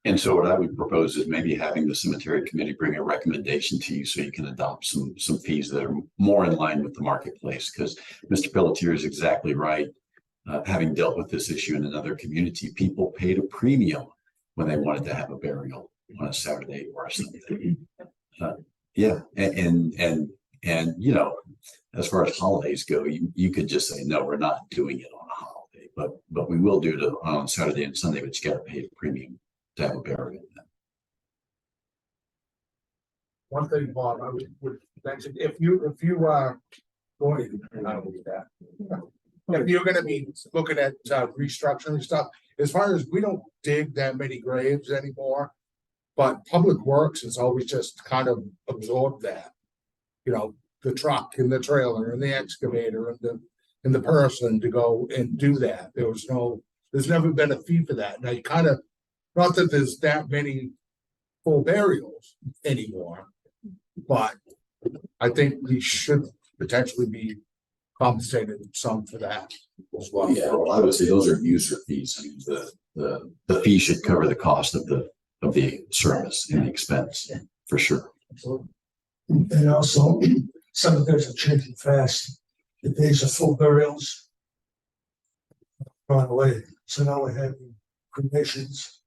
And so what I would propose is maybe having the cemetery committee bring a recommendation to you so you can adopt some fees that are more in line with the marketplace. Because Mr. Pelletier is exactly right. Having dealt with this issue in another community, people paid a premium when they wanted to have a burial on a Saturday or a Sunday. Yeah, and you know, as far as holidays go, you could just say no, we're not doing it on a holiday, but we will do it on Saturday and Sunday. But you got to pay a premium to have a burial. One thing, Bob, I would mention, if you are going, I don't believe that. If you're gonna be looking at restructuring stuff, as far as we don't dig that many graves anymore. But Public Works has always just kind of absorbed that. You know, the truck and the trailer and the excavator and the person to go and do that. There's never been a fee for that. Now you kind of, not that there's that many full burials anymore, but I think we should potentially be compensated some for that as well. Yeah, well, I would say those are user fees. I mean, the fee should cover the cost of the service and the expense for sure. And also, cemeteries are changing fast. The days of full burials gone away. So now we're having cremations,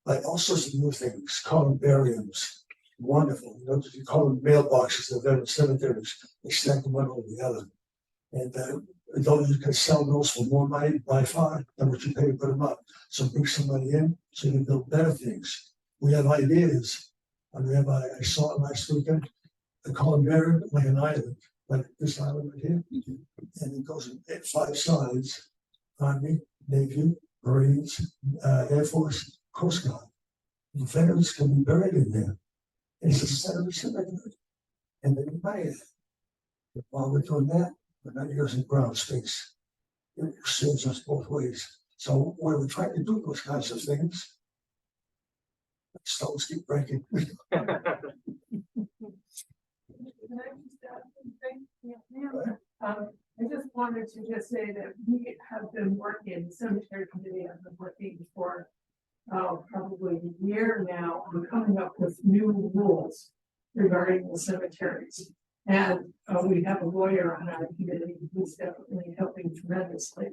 like all sorts of new things, columbariums. Wonderful. You know, you call them mailboxes of veteran cemeteries. They stack them one over the other. And though you can sell those for more money by far than what you pay to put them up. So bring some money in so you can build better things. We have ideas. I saw it last weekend. The columbarium like an island, like this island right here. And it goes in 5 sides: Army, Navy, Marines, Air Force, Coast Guard. The veterans can be buried in there. It's a center of the cemetery. And then you buy it. While we're doing that, we're not using ground space. It saves us both ways. So when we're trying to do those kinds of things, stones keep breaking. I just wanted to say that we have been working, the cemetery committee has been working for probably a year now on coming up with new rules regarding the cemeteries. And we have a lawyer on our committee who's definitely helping tremendously.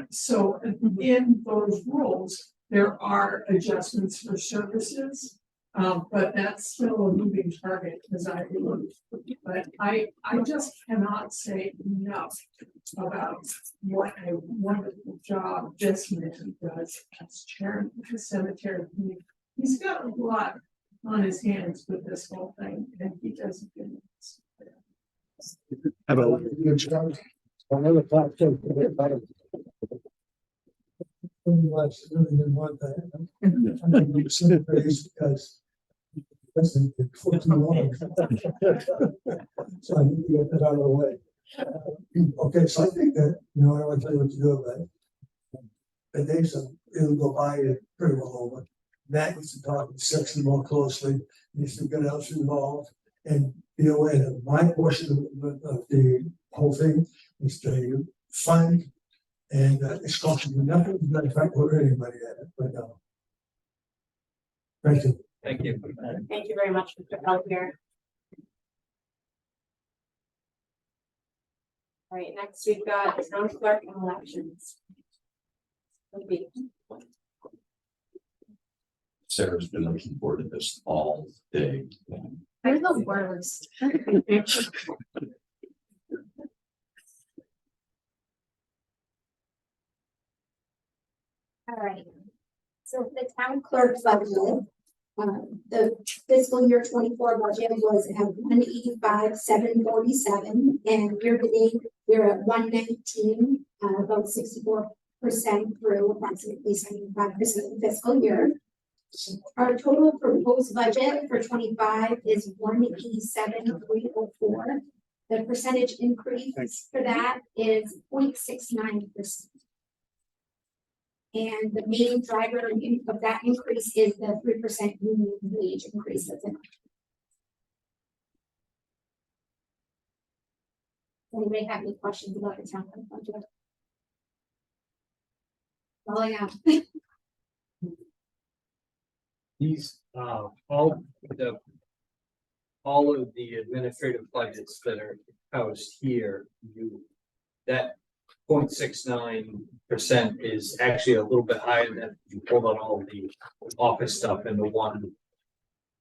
So in those rules, there are adjustments for services, but that's still a moving target, as I believe. But I just cannot say enough about what a wonderful job this man does as chairman of the cemetery committee. He's got a lot on his hands with this whole thing, and he does a good job. Have a good job. Another part too. Really didn't want that. I'm going to be cemeteries because that's for too long. So I need to get that out of the way. Okay, so I think that, I don't want to tell you what to do about it. The days of it'll go by pretty well over. Matt needs to talk with Sexton more closely, needs to get else involved and be aware that my portion of the whole thing is the fund. And it's costing me nothing, not affect or anybody at it, but thank you. Thank you. Thank you very much, Mr. Peltier. All right, next we've got town clerk and elections. Okay. Sarah's been looking forward to this all day. There's no words. All right, so the town clerk's budget, the fiscal year 24 budget was at 185,747, and year to date, we're at 119, about 64% through approximately 75% of the fiscal year. Our total proposed budget for 25 is 187,304. The percentage increase for that is 0.69%. And the main driver of that increase is the 3% union wage increase that's in. Anybody have any questions about the town budget? All I have. These, all of the administrative budgets that are housed here, that 0.69% is actually a little bit higher than you pulled on all the office stuff in the one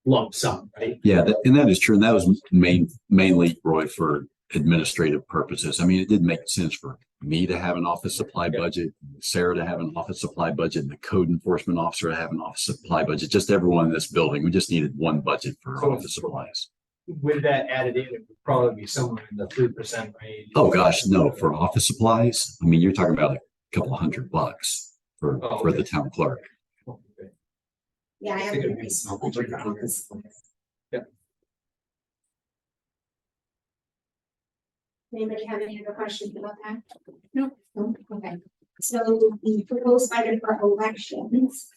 lump sum, right? Yeah, and that is true. And that was mainly, Roy, for administrative purposes. I mean, it did make sense for me to have an office supply budget, Sarah to have an office supply budget, and the code enforcement officer to have an office supply budget, just everyone in this building. We just needed one budget for office supplies. With that added in, it would probably be somewhere in the 3% range. Oh gosh, no, for office supplies, I mean, you're talking about a couple of $100 for the town clerk. Okay. Yeah, I have a very small budget for office. Anybody have any other questions about that? No. Okay. So the proposed budget for elections,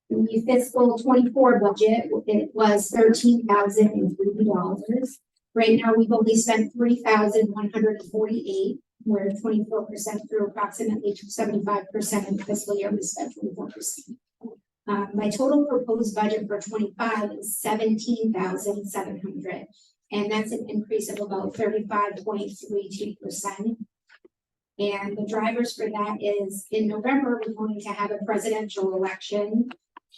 the fiscal 24 budget, it was $13,003. Right now, we've only spent $3,148. We're 24% through approximately 75% in the fiscal year. We spent 24%. My total proposed budget for 25 is $17,700. And that's an increase of about 35.32%. And the drivers for that is in November, we're going to have a presidential election.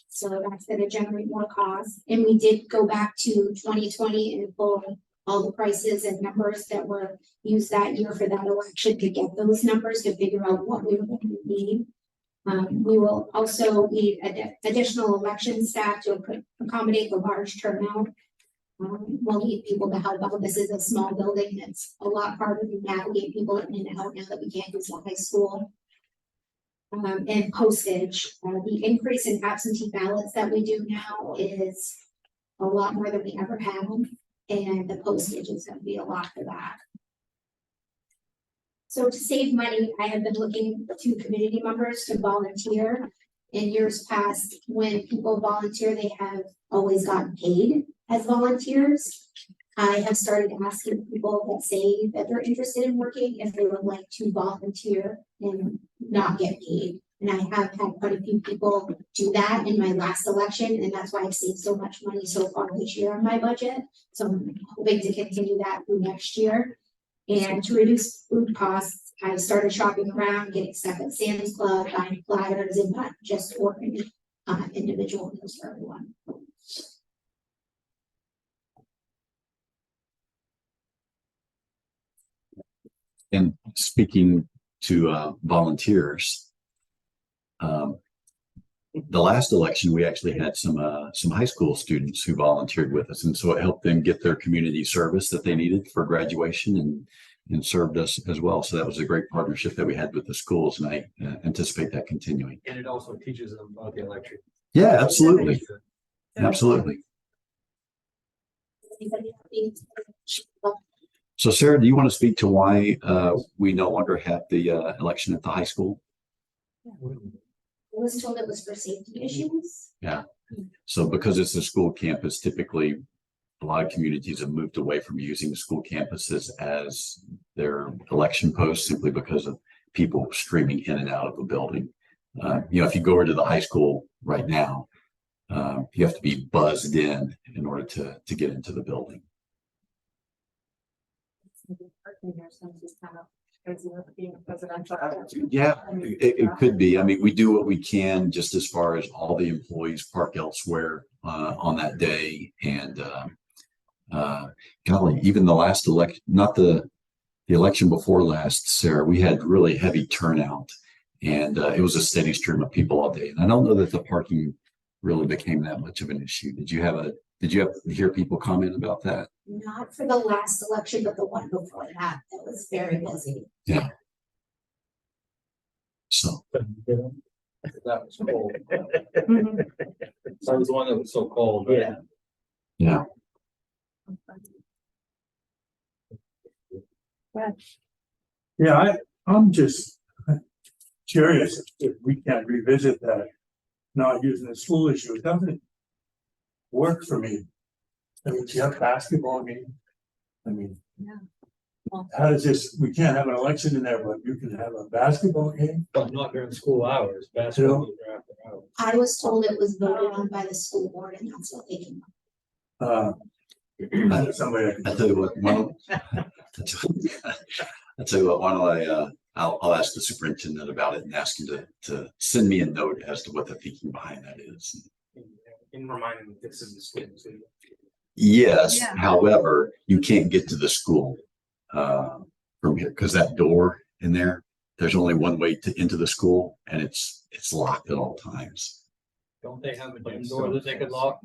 So that's going to generate more costs. And we did go back to 2020 and pull all the prices and numbers that were used that year for that election to get those numbers to figure out what we were going to need. We will also need additional election staff to accommodate the large turnout. We'll need people to help out. This is a small building. It's a lot harder to navigate people in and out now that we can't use the high school. And postage. The increase in absentee ballots that we do now is a lot more than we ever have. And the postage is going to be a lot for that. So to save money, I have been looking to community members to volunteer. In years past, when people volunteer, they have always gotten paid as volunteers. I have started asking people that say that they're interested in working if they would like to volunteer and not get paid. And I have had quite a few people do that in my last election, and that's why I've saved so much money so far this year on my budget. So I'm hoping to continue that through next year. And to reduce food costs, I started shopping around, getting stuff at Sam's Club, buying platters, and not just ordering individual meals for everyone. And speaking to volunteers, the last election, we actually had some high school students who volunteered with us. And so it helped them get their community service that they needed for graduation and served us as well. So that was a great partnership that we had with the schools, and I anticipate that continuing. And it also teaches them about the electric. Yeah, absolutely. Absolutely. So Sarah, do you want to speak to why we no longer have the election at the high school? I was told it was for safety issues. Yeah. So because it's a school campus, typically a lot of communities have moved away from using school campuses as their election posts simply because of people streaming in and out of the building. If you go over to the high school right now, you have to be buzzed in order to get into the building. Yeah, it could be. I mean, we do what we can just as far as all the employees park elsewhere on that day. And golly, even the last election, not the election before last, Sarah, we had really heavy turnout, and it was a steady stream of people all day. And I don't know that the parking really became that much of an issue. Did you hear people comment about that? Not for the last election, but the one before that, it was very busy. Yeah. So. That was cold. That was the one that was so cold. Right? Yeah. Yeah, I'm just curious if we can revisit that, not using the school issue. It doesn't work for me. I mean, you have basketball game. I mean, how does this, we can't have an election in there, but you can have a basketball game? But not during school hours, basketball is after hours. I was told it was voted on by the school board and that's what they came up. I tell you what, why don't I'll ask the superintendent about it and ask him to send me a note as to what the thinking behind that is. In reminding that this is the school too. Yes, however, you can't get to the school from here because that door in there's only one way into the school, and it's locked at all times. Don't they have a gym door that they could lock?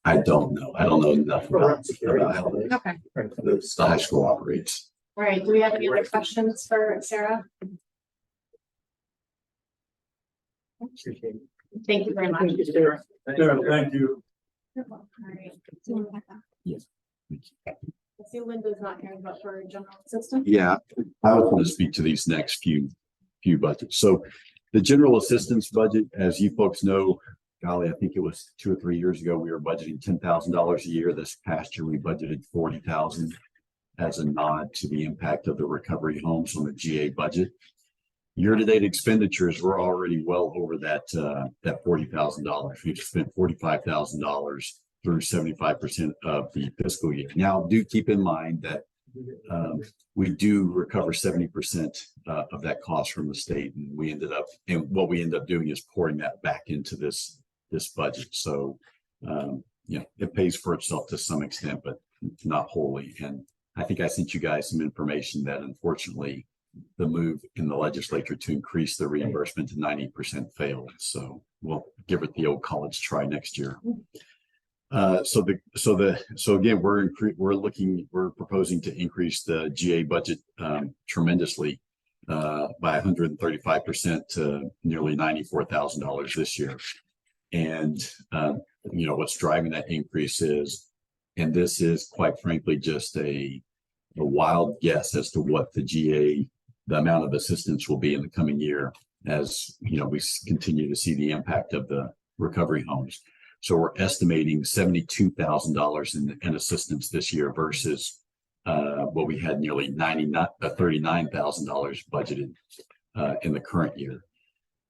I don't know. I don't know enough about how Okay. the high school operates. All right, do we have any other questions for Sarah? Thank you very much. Sarah, thank you. All right. Yes. I see Linda's not here, but for general assistance. Yeah, I was going to speak to these next few budgets. So the general assistance budget, as you folks know, golly, I think it was 2 or 3 years ago, we were budgeting $10,000 a year. This past year, we budgeted $40,000 as a nod to the impact of the recovery homes on the GA budget. Year-to-date expenditures, we're already well over that $40,000. We've spent $45,000 through 75% of the fiscal year. Now, do keep in mind that we do recover 70% of that cost from the state, and what we end up doing is pouring that back into this budget. So, it pays for itself to some extent, but not wholly. And I think I sent you guys some information that unfortunately the move in the legislature to increase the reimbursement to 90% failed. So we'll give it the old college try next year. So again, we're proposing to increase the GA budget tremendously by 135% to nearly $94,000 this year. And what's driving that increase is, and this is quite frankly just a wild guess as to what the amount of assistance will be in the coming year, as we continue to see the impact of the recovery homes. So we're estimating $72,000 in assistance this year versus what we had nearly $39,000 budgeted in the current year.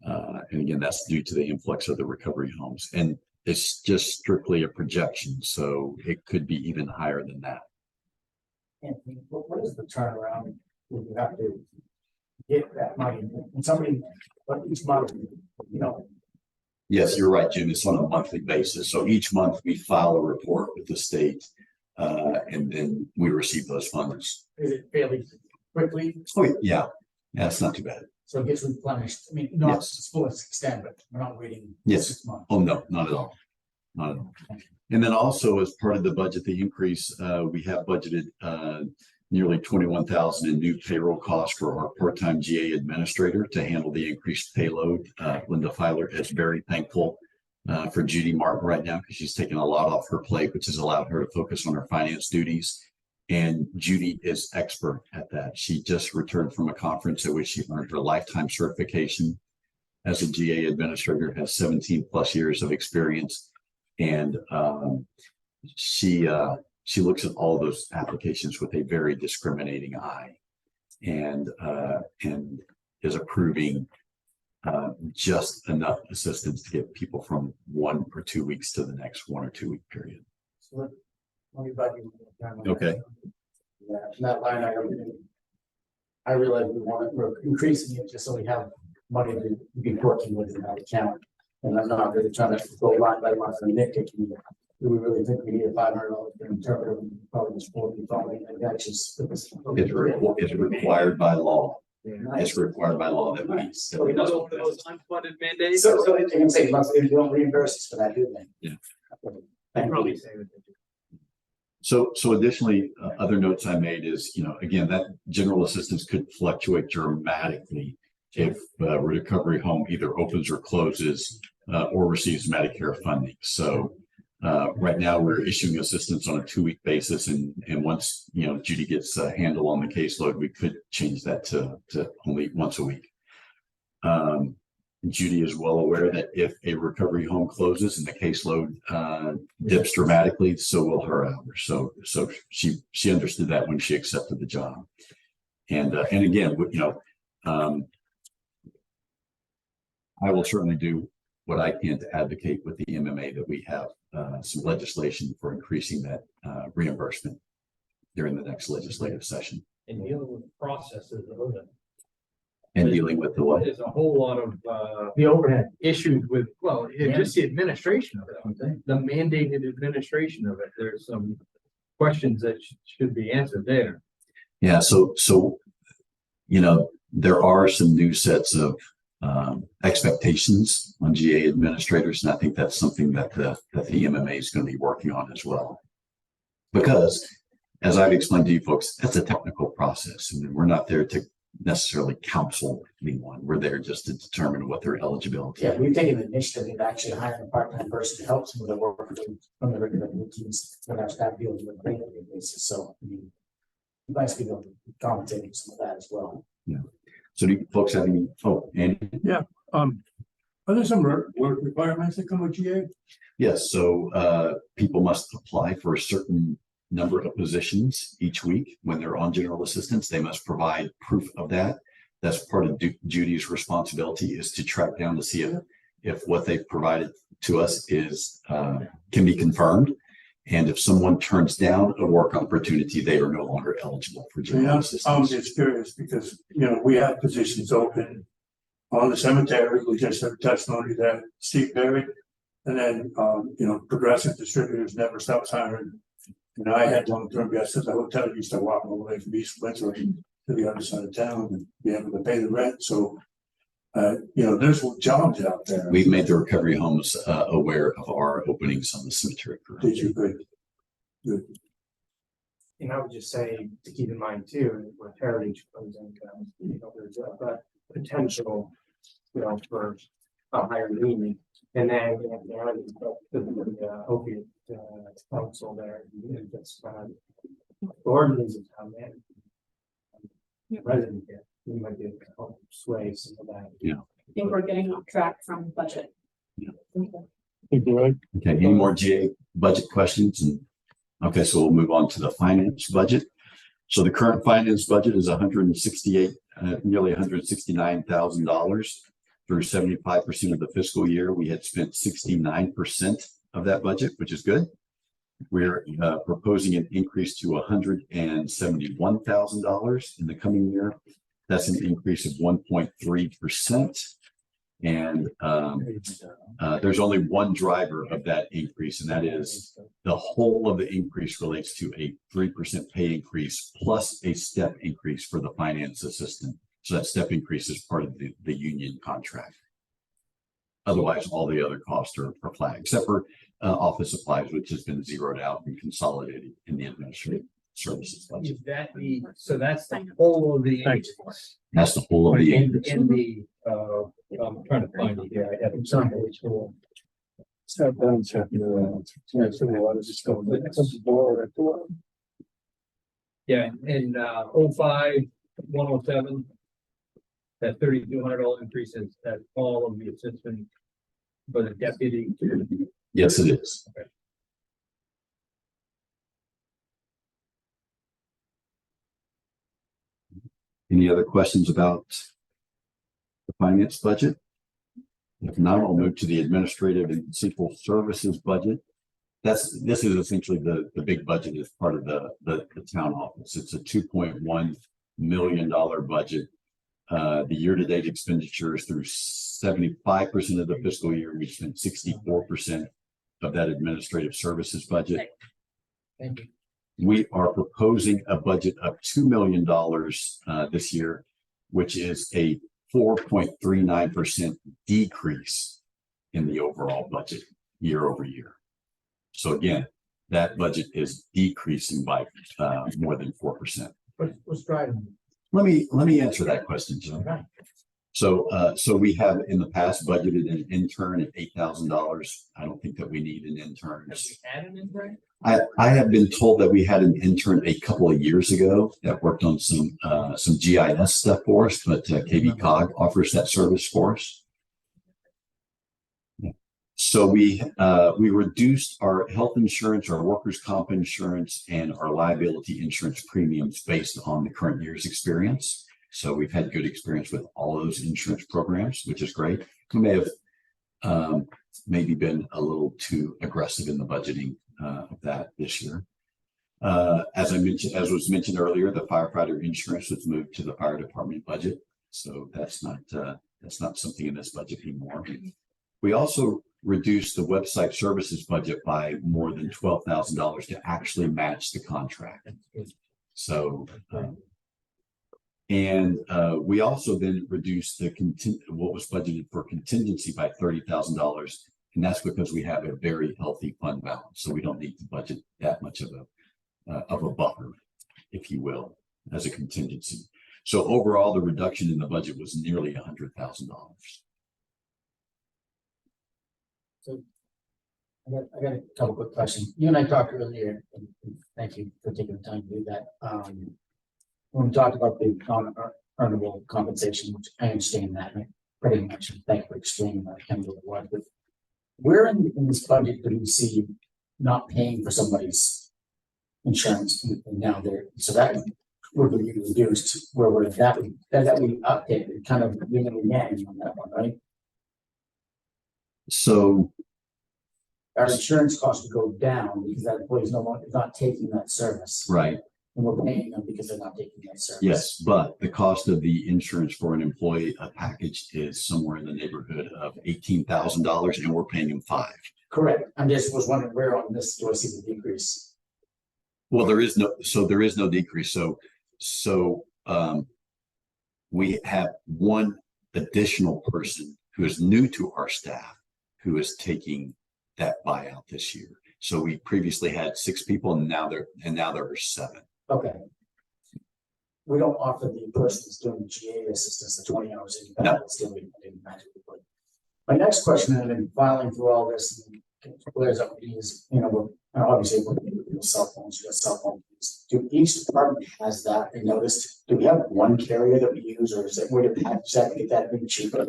And again, that's due to the influx of the recovery homes. And it's just strictly a projection, so it could be even higher than that. Anthony, what is the turnaround when you have to get that money? And somebody, each month, Yes, you're right, Jim. It's on a monthly basis. So each month we file a report with the state, and then we receive those funds. is it fairly quickly? Oh, yeah. That's not too bad. So it gets replenished. I mean, not Yes. to the fullest extent, but we're not waiting Yes. 6 months. Oh, no, not at all. Not at all. And then also as part of the budget, the increase, we have budgeted nearly $21,000 in new payroll costs for our part-time GA administrator to handle the increased payload. Linda Filer is very thankful for Judy Martin right now because she's taken a lot off her plate, which has allowed her to focus on her finance duties. And Judy is expert at that. She just returned from a conference at which she earned her lifetime certification as a GA administrator, has 17 plus years of experience. And she looks at all those applications with a very discriminating eye, and is approving just enough assistance to get people from 1 or 2 weeks to the next 1 or 2 week period. So let me back you. Okay. Yeah, that line item. I realize we're increasing it just so we have money to be working with in our account. And I'm not really trying to go line by line for nitpicking. Do we really think we need a $500 interpreter? Probably just 40, probably, and that's just. It's required by law. It's required by law that we. So we know for those unfunded mandates. So they can say, if you don't reimburse us for that, do they? Yeah. Thank Probably you. say that they do. So additionally, other notes I made is, again, that general assistance could fluctuate dramatically if recovery home either opens or closes or receives Medicare funding. So right now we're issuing assistance on a 2 week basis, and once Judy gets a handle on the caseload, we could change that to only once a week. Judy is well aware that if a recovery home closes and the caseload dips dramatically, so will her hours. So she understood that when she accepted the job. And again, I will certainly do what I can to advocate with the MMA that we have some legislation for increasing that reimbursement during the next legislative session. And dealing with processes of it. And dealing with the what? There's a whole lot of The overhead. issues with, well, just the administration of it, the mandated administration of it. There's some questions that should be answered there. Yeah, so there are some new sets of expectations on GA administrators, and I think that's something that the MMA is going to be working on as well. Because, as I've explained to you folks, that's a technical process, and we're not there to necessarily counsel anyone. We're there just to determine what their eligibility. Yeah, we've taken the initiative of actually hiring a part-time person to help some of the work from the regular routines that our staff deals with on a daily basis. So, I mean, nice to be able to commentate on some of that as well. Yeah. So do you folks have any? Oh, Andy? Yeah, are there some work requirements that come with GA? Yes. So people must apply for a certain number of positions each week. When they're on general assistance, they must provide proof of that. That's part of Judy's responsibility, is to track down to see if what they've provided to us is can be confirmed. And if someone turns down a work opportunity, they are no longer eligible for general assistance. I'm just curious because, we have positions open on the cemetery. We just have testimony that Steve buried. And then, Progressive Distributors never stops hiring. And I had long-term guests at the hotel, used to walk all the way from East Windsor to the other side of town and be able to pay the rent. So, there's jobs out there. We've made the recovery homes aware of our openings on the cemetery. Did you good? And I would just say to keep in mind too, with heritage comes in, there's a potential, for a higher union. And then the opiate council there, that's ordinances come in. Resident here, we might be able to help sway some of that. Yeah. I think we're getting off track from budget. Yeah. Right. Okay, any more GA budget questions? And okay, so we'll move on to the finance budget. So the current finance budget is nearly $169,000 through 75% of the fiscal year. We had spent 69% of that budget, which is good. We're proposing an increase to $171,000 in the coming year. That's an increase of 1.3%. And there's only one driver of that increase, and that is the whole of the increase relates to a 3% pay increase plus a step increase for the finance assistant. So that step increase is part of the union contract. Otherwise, all the other costs are flat, except for office supplies, which has been zeroed out and consolidated in the administrative services budget. Is that so that's the whole of the increase. That's the whole of the increase. In the, I'm trying to find it here. I have it somewhere. Which one? Yeah, in 05, 107. that $3,200 increase is that all of the assistant for the deputy? Yes, it is. Any other questions about the finance budget? If not, I'll move to the administrative and central services budget. This is essentially the big budget as part of the town office. It's a $2.1 million budget. The year-to-date expenditures through 75% of the fiscal year, we spent 64% of that administrative services budget. Thank you. We are proposing a budget of $2 million this year, which is a 4.39% decrease in the overall budget year over year. So again, that budget is decreasing by more than 4%. What's driving? Let me answer that question, Jim. So we have in the past budgeted an intern at $8,000. I don't think that we need an intern. Add an intern? I have been told that we had an intern a couple of years ago that worked on some GIS stuff for us, but KB Cog offers that service for us. So we reduced our health insurance, our workers' comp insurance, and our liability insurance premiums based on the current year's experience. So we've had good experience with all those insurance programs, which is great. We may have maybe been a little too aggressive in the budgeting of that this year. As was mentioned earlier, the firefighter insurance was moved to the fire department budget. So that's not something in this budget anymore. We also reduced the website services budget by more than $12,000 to actually match the contract. So, we also then reduced what was budgeted for contingency by $30,000, and that's because we have a very healthy fund balance, so we don't need to budget that much of a buffer, if you will, as a contingency. So overall, the reduction in the budget was nearly $100,000. So I got a couple quick questions. You and I talked earlier, and thank you for taking the time to do that. When we talked about the non-earnable compensation, which I understand that pretty much. Thank you for explaining that. I can't really what, but where in this budget do we see not paying for somebody's insurance and now there? So that would be reduced where we're that we updated kind of beginning again on that one, right? So our insurance costs would go down because that employee is no longer not taking that service. right. And we're paying them because they're not taking that service. Yes, but the cost of the insurance for an employee, a package is somewhere in the neighborhood of $18,000 and we're paying them $5,000. Correct. I'm just was wondering where on this do I see the decrease? Well, there is no decrease. So we have one additional person who is new to our staff who is taking that buyout this year. So we previously had 6 people and now there are 7. Okay. We don't offer the person that's doing the GA assistance the 20 hours in No. it's still in magic. My next question, I've been filing through all this and clears up is, we're obviously working with cell phones, you got cell phones. Do each department has that? I noticed, do we have one carrier that we use or is it would it have to get that big cheaper?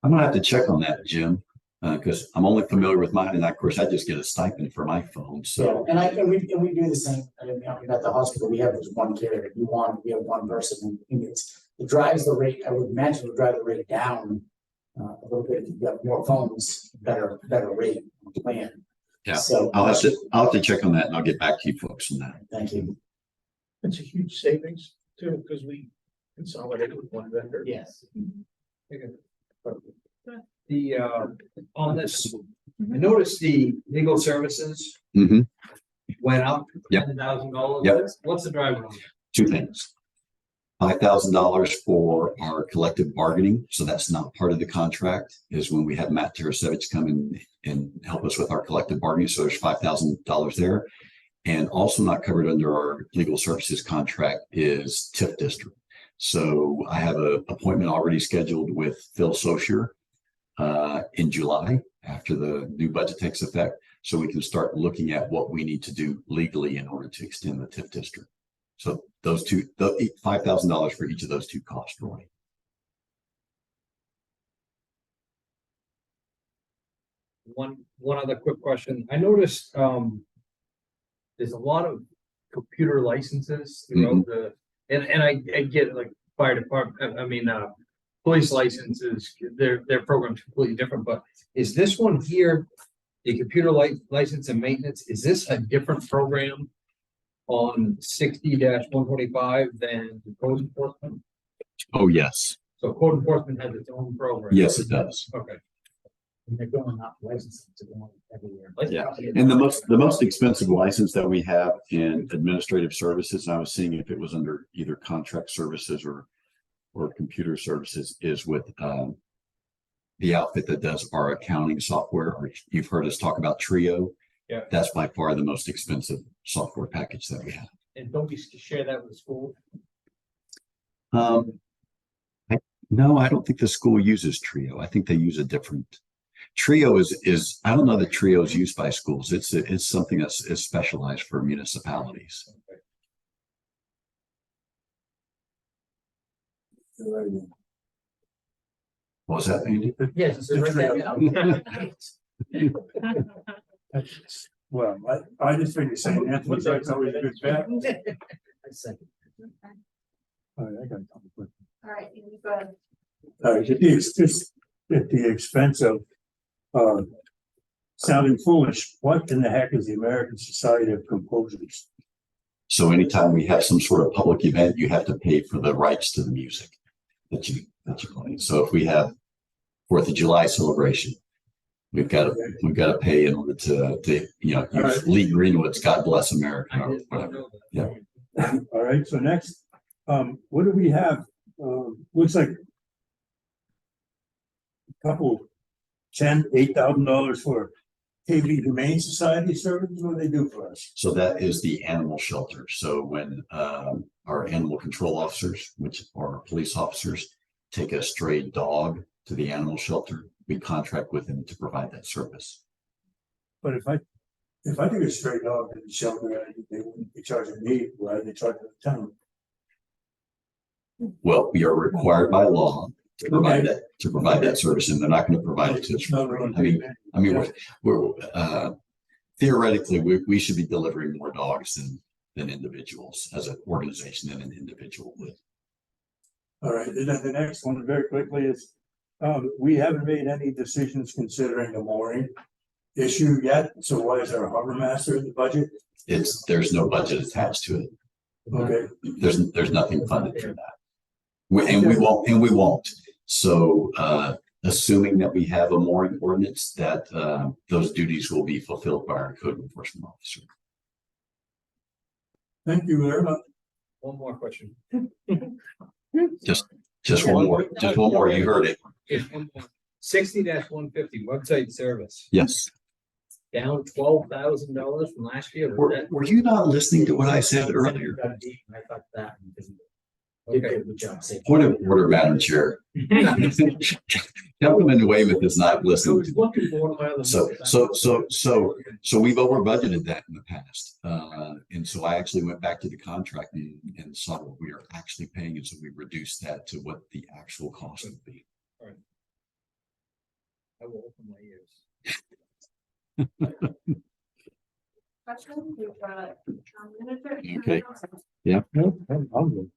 I'm gonna have to check on that, Jim, because I'm only familiar with mine, and of course I just get a stipend for my phone. So Yeah, and we do the same. I mean, at the hospital, we have this one carrier. We have one person, and it drives the rate. I would imagine it would drive the rate down a little bit. If you've got more phones, better rate plan. yeah, So I'll have to check on that, and I'll get back to you folks on that. thank you. It's a huge savings too, because we consolidated with one vendor. Yes. The on this, I noticed the legal services Mm-hmm. went up Yep. $10,000. Yep. What's the driver on that? 2 things. $5,000 for our collective bargaining, so that's not part of the contract, is when we have Matt Tarasevich come in and help us with our collective bargaining, so there's $5,000 there. And also not covered under our legal services contract is TIF district. So I have an appointment already scheduled with Phil Sochier in July after the new budget takes effect, so we can start looking at what we need to do legally in order to extend the TIF district. So those two, the $5,000 for each of those two costs, Roy. One other quick question. I noticed, there's a lot of computer licenses throughout the, and I get it, like fire department, police licenses, their program's completely different, but is this one here, the computer license and maintenance, is this a different program on 60-125 than code enforcement? Oh, yes. So code enforcement has its own program? Yes, it does. Okay. And they're going up licenses to go on every year. Yeah, and the most expensive license that we have in administrative services, I was seeing if it was under either contract services or computer services, is with the outfit that does our accounting software. Or you've heard us talk about Trio. Yeah. That's by far the most expensive software package that we have. And don't we share that with the school? No, I don't think the school uses Trio. I think they use a different. Trio is I don't know that Trio is used by schools. It's something that's is specialized for municipalities. What was that, Andy? Yes. Well, I just think you're saying Anthony's that's always a good bet. I second. All right, I got a couple quick. All right, you've got. All right, at the expense of sounding foolish, what in the heck is the American Society of Composers? So anytime we have some sort of public event, you have to pay for the rights to the music that you play. So if we have 4th of July celebration, we've got to pay in order to use right. Lee Greenwood's "God Bless America" or whatever. Yeah. All right, so next, what do we have? Looks like a couple $8,000 for KB Humane Society services. What do they do for us? So that is the animal shelter. So when our animal control officers, which are police officers, take a stray dog to the animal shelter, we contract with them to provide that service. But if I take a stray dog to the shelter, they wouldn't be charging me, why they charge the town? Well, we are required by law to provide that service, and they're not going to provide it to us. I mean, we're theoretically we should be delivering more dogs than individuals as an organization than an individual would. All right, and then the next one very quickly is, we haven't made any decisions considering the mooring issue yet. So why is there a harbor master in the budget? There's no budget attached to it. Okay. There's nothing funded for that. We won't. So assuming that we have a mooring ordinance, that those duties will be fulfilled by our code enforcement officer. Thank you very much. One more question. Just one more. You heard it. 60-150 website service. Yes. Down $12,000 from last year. Were you not listening to what I said earlier? I thought that. Okay, good job. Point of order, Madam Chair. Councilman Weymouth is not listening. So we've over budgeted that in the past. And so I actually went back to the contract and saw what we are actually paying. And so we reduced that to what the actual cost would be. All right. I will open my ears. Okay. Yeah.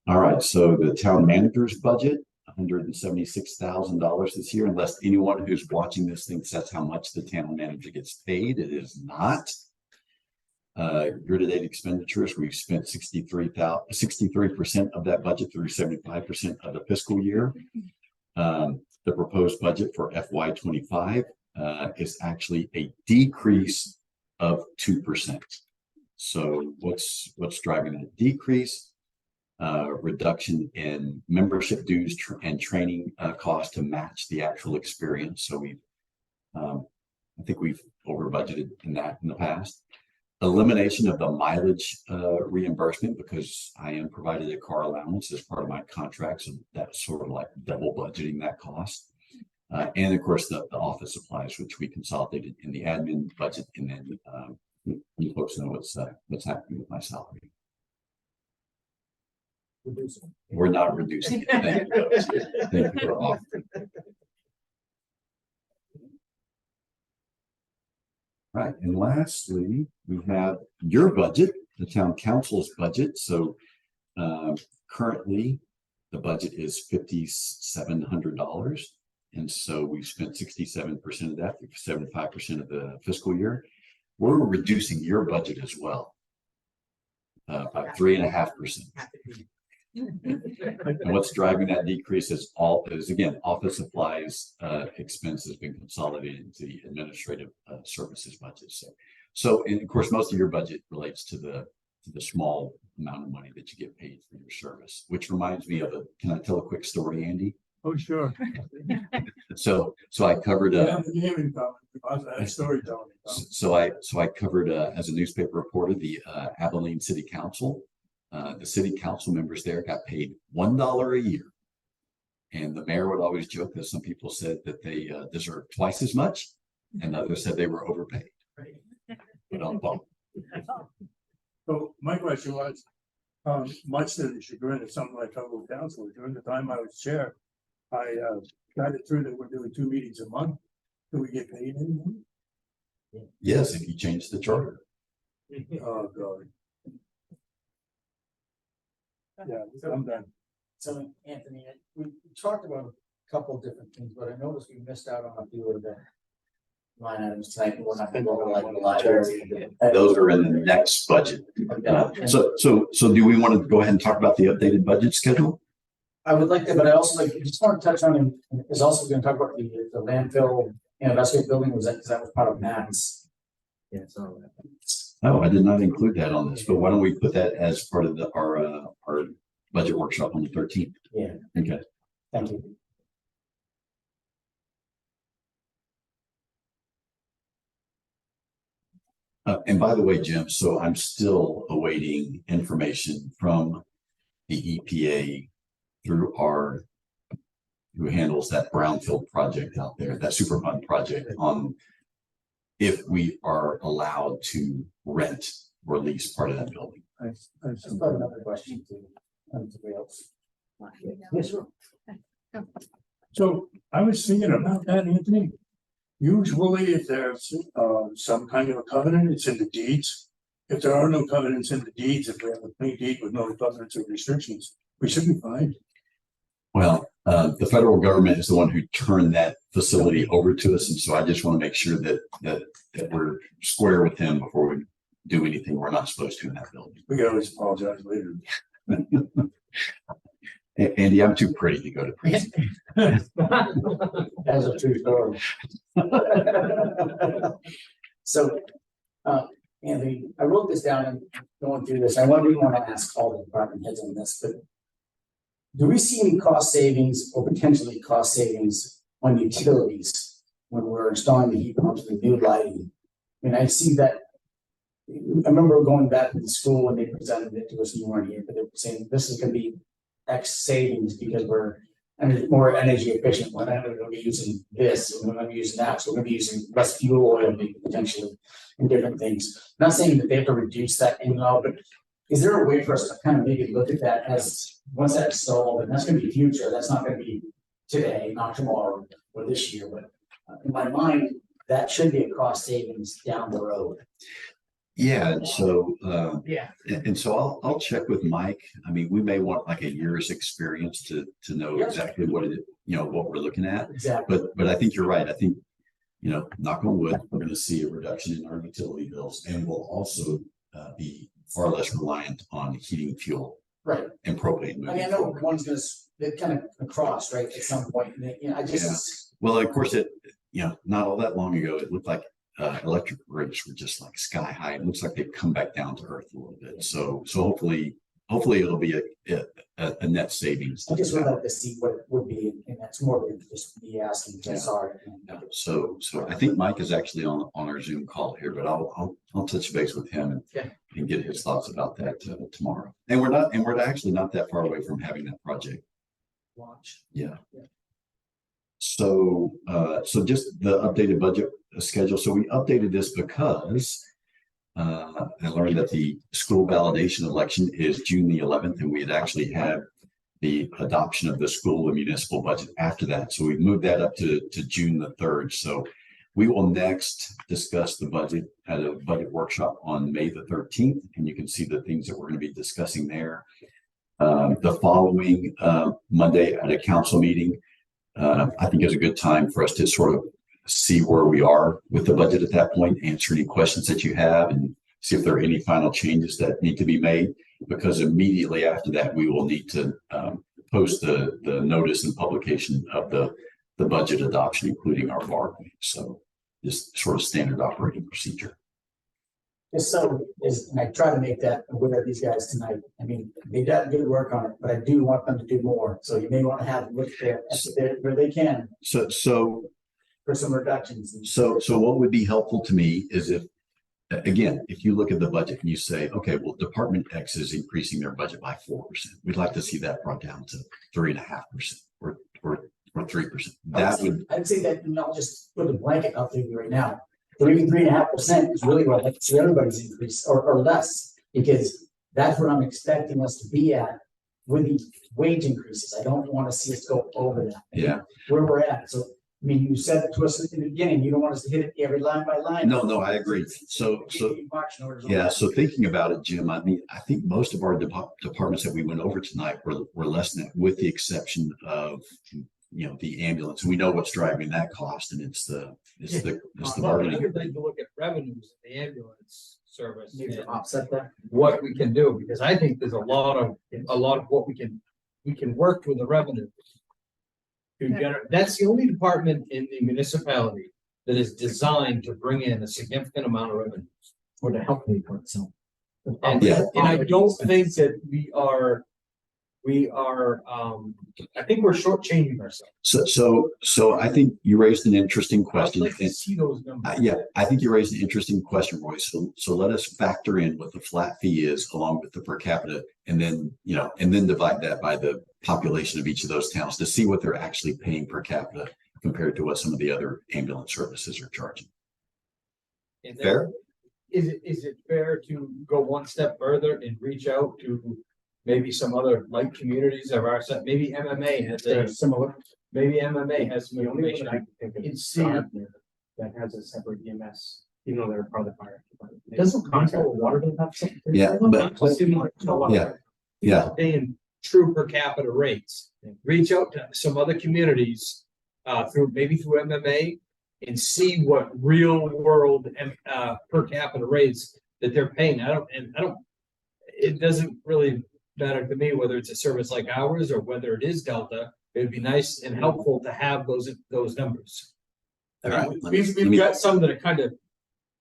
All right. So the town manager's budget, $176,000 this year, unless anyone who's watching this thinks that's how much the town manager gets paid. It is not. Year-to-date expenditures, we've spent 63% of that budget through 75% of the fiscal year. The proposed budget for FY25 is actually a decrease of 2%. So what's driving that decrease? Reduction in membership dues and training costs to match the actual experience. So I think we've over budgeted in the past. Elimination of the mileage reimbursement, because I am provided a car allowance as part of my contract, so that's sort of like double budgeting that cost. And of course the office supplies, which we consolidated in the admin budget, and then you folks know what's happening with my salary. We're not reducing it. Thank you. Thank you for offering. Right, and lastly, we have your budget, the town council's budget. So currently, the budget is $5,700. And so we've spent 67% of that, 75% of the fiscal year. We're reducing your budget as well. By 3.5%. And what's driving that decrease is again, office supplies expense has been consolidated into the administrative services budget. So and of course, most of your budget relates to the small amount of money that you get paid for your service, which reminds me of can I tell a quick story, Andy? Oh, sure. So I covered storytelling. So I covered as a newspaper reporter the Abilene City Council. The city council members there got paid $1 a year, and the mayor would always joke that some people said that they deserved twice as much, and others said they were overpaid. But So my question was, much to the chagrin of some of my fellow councilors, during the time I was chair, I got it through that we're doing 2 meetings a month. Do we get paid anymore? yes, if you change the charter. Oh, God. Yeah, I'm done. So Anthony, we talked about a couple of different things, but I noticed we missed out on a few of the line items tonight. We're not going to go over like the library. Those are in the next budget. So do we want to go ahead and talk about the updated budget schedule? I would like to, but I also just want to touch on, and is also going to talk about the landfill investigative building. Was that, because that was part of Matt's? Yeah, so. Oh, I did not include that on this, but why don't we put that as part of our budget workshop on the 13th? Yeah. Okay. Thank you. And by the way, Jim, so I'm still awaiting information from the EPA through who handles that brownfield project out there, that Superfund project, on if we are allowed to rent or lease part of that building. I've got another question to somebody else. Yes, sir. So I was thinking about that, Anthony. Usually if there's some kind of a covenant, it's in the deeds. If there are no covenants in the deeds, if we have a clean deed with no covenants or restrictions, we should be fine. Well, the federal government is the one who turned that facility over to us. And so I just want to make sure that we're square with them before we do anything we're not supposed to in that building. We can always apologize later. Andy, I'm too pretty to go to prison. That's a true story. So, Anthony, I wrote this down and going through this. I want to ask all the department heads on this, but do we see any cost savings or potentially cost savings on utilities when we're installing the heat pumps and the new lighting? I mean, I see that. I remember going back to the school when they presented it to us, and you weren't here, but they were saying this is going to be X savings because we're more energy efficient. We're not going to be using this, and we're going to be using that. So we're going to be using less fuel oil, maybe potentially, and different things. I'm not saying that they have to reduce that in law, but is there a way for us to kind of maybe look at that as once that's solved, and that's going to be future, that's not going to be today, not tomorrow or this year, but in my mind, that should be a cost savings down the road. Yeah, and so Yeah. and so I'll check with Mike. I mean, we may want like a year's experience to know Yeah. exactly what what we're looking at. Exactly. But I think you're right. I think, knock on wood, we're going to see a reduction in our utility bills, and we'll also be far less reliant on heating fuel Right. and propane. I mean, I know one's gonna, they kind of cross, right, at some point, and I just. Well, of course, not all that long ago, it looked like electric rates were just like sky high. It looks like they've come back down to earth a little bit. So hopefully it'll be a net savings. I just would like to see what it would be, and that's more than just me asking, sorry. Yeah. So I think Mike is actually on our Zoom call here, but I'll touch base with him and get his thoughts about that tomorrow. And we're actually not that far away from having that project launch. Yeah. So just the updated budget schedule. So we updated this because I learned that the school validation election is June the 11th, and we had actually had the adoption of the school and municipal budget after that. So we moved that up to June the 3rd. So we will next discuss the budget at a budget workshop on May the 13th, and you can see the things that we're going to be discussing there. The following Monday at a council meeting, I think is a good time for us to sort of see where we are with the budget at that point, answer any questions that you have, and see if there are any final changes that need to be made. Because immediately after that, we will need to post the notice and publication of the budget adoption, including our bar. So just sort of standard operating procedure. Just so and I try to make that aware of these guys tonight. I mean, they done good work on it, but I do want them to do more. So you may want to have them look there where they can So for some reductions. So what would be helpful to me is if, again, if you look at the budget and you say, okay, well, Department X is increasing their budget by 4%. We'd like to see that brought down to 3.5% or 3%. I'd say that, and I'll just put a blanket out there right now. 3.5% is really what I'd like to see everybody's increase or less, because that's what I'm expecting us to be at with the wage increases. I don't want to see us go over that. Yeah. Where we're at. So, I mean, you said it to us in the beginning, you don't want us to hit it every line by line. No, I agree. So thinking about it, Jim, I mean, I think most of our departments that we went over tonight were less than that, with the exception of, the ambulance. We know what's driving that cost, and it's the bargaining. Everything to look at revenues in the ambulance service. Maybe to and offset that. What we can do, because I think there's a lot of what we can work with the revenue. That's the only department in the municipality that is designed to bring in a significant amount of revenue. Or to help me for itself. And I don't think that we are, I think we're shortchanging ourselves. So I think you raised an interesting question. I'd like to see those numbers. Yeah, I think you raised an interesting question, Roy. So let us factor in what the flat fee is along with the per capita, and then divide that by the population of each of those towns to see what they're actually paying per capita compared to what some of the other ambulance services are charging. Fair? Is it fair to go one step further and reach out to maybe some other like communities of our set? Maybe MMA has similar. Maybe MMA has some information. I think of It's see. that has a separate EMS, even though they're part of the fire department. Doesn't Constable Waterville have something? Yeah, but yeah. Paying true per capita rates. Reach out to some other communities through MMA and see what real world per capita rates that they're paying. It doesn't really matter to me whether it's a service like ours or whether it is Delta. It would be nice and helpful to have those numbers. All right. We've got some that are kind of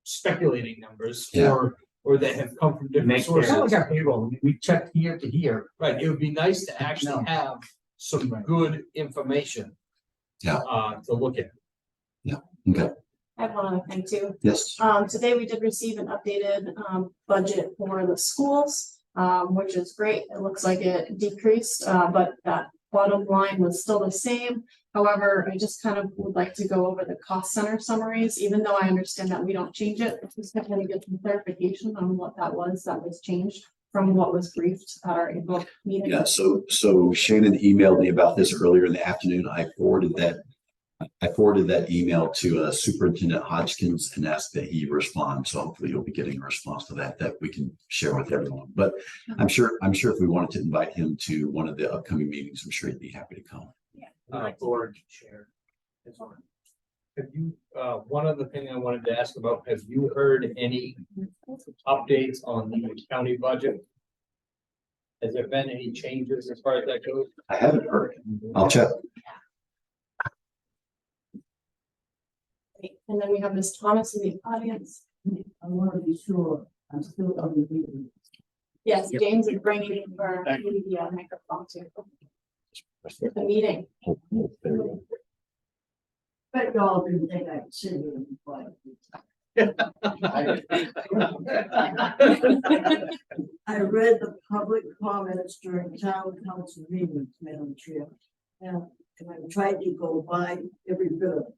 speculating numbers or that have come from different sources. Like our payroll, we checked here to here. Right, it would be nice to actually have some good information. To look at. Yeah, okay. I have one other thing too. Yes. Today we did receive an updated budget for the schools, which is great. It looks like it decreased, but that bottom line was still the same. However, I just kind of would like to go over the cost center summaries, even though I understand that we don't change it. Just to kind of get some clarification on what that was changed from what was briefed at our April meeting. Yeah, so Shannon emailed me about this earlier in the afternoon. I forwarded that email to Superintendent Hodgkins and asked that he respond. So hopefully you'll be getting a response to that we can share with everyone. But I'm sure if we wanted to invite him to one of the upcoming meetings, I'm sure he'd be happy to come. Board chair. Have you, one other thing I wanted to ask about, have you heard any updates on the county budget? Has there been any changes as far as that goes? I haven't heard. I'll check. And then we have Ms. Thomas in the audience. I want to be sure I'm still on the meeting. Yes, James is bringing in for the microphone too. The meeting. But y'all didn't think I could sit here and be quiet. I read the public comments during town council meetings, Madam Chair. And I tried to go by every bit of it.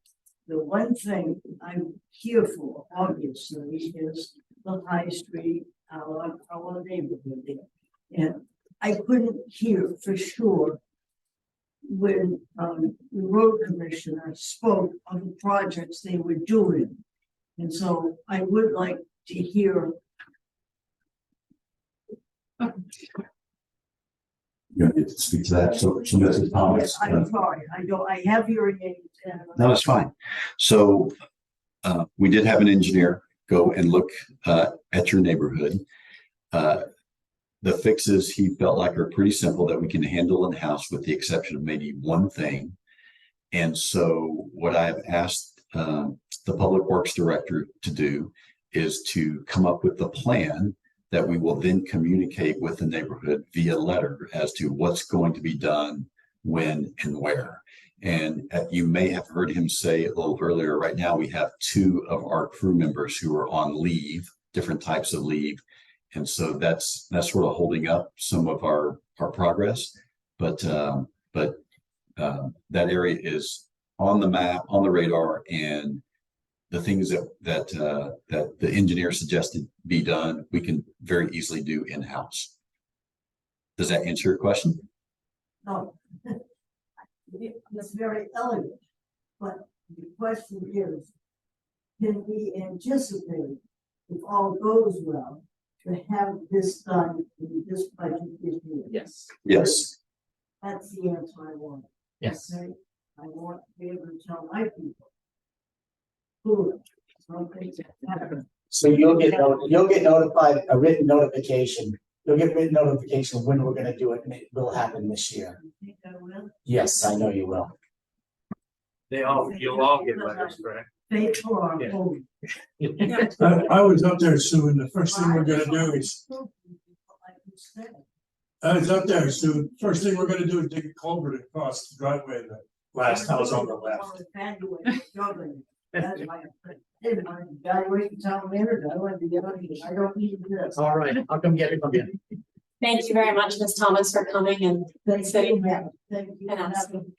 The one thing I'm here for, obviously, is the High Street, our neighborhood there. And I couldn't hear for sure when, the road commissioner spoke of the projects they were doing. And so I would like to hear. You want to speak to that? So Mrs. Thomas. I'm sorry, I have hearing aids. And No, that's fine. So we did have an engineer go and look at your neighborhood. The fixes he felt like are pretty simple that we can handle in-house with the exception of maybe one thing. And so what I've asked the Public Works Director to do is to come up with the plan that we will then communicate with the neighborhood via letter as to what's going to be done, when and where. And you may have heard him say a little earlier, right now we have 2 of our crew members who are on leave, different types of leave. And so that's sort of holding up some of our progress. But that area is on the map, on the radar, and the things that the engineer suggested be done, we can very easily do in-house. Does that answer your question? No. That's very elegant, but the question is, can we anticipate, if all goes well, to have this done in this budget this year? Yes. Yes. That's the answer I want. Yes. Okay? I want to be able to tell my people. Cool. Okay. So you'll get notified, a written notification. You'll get written notification of when we're gonna do it, and it will happen this year. You think I will? Yes, I know you will. You'll all get letters, correct? Faithful or Yeah. holy? I was up there, Sue, and the first thing we're gonna do is, I was up there, Sue, first thing we're gonna do is dig a culvert across the driveway, the last house on the left. That's my, evaluate town manager, I want to be, I don't need this. All right, I'll come get it from you. Thank you very much, Ms. Thomas, for coming and sitting. Thank you. And asking.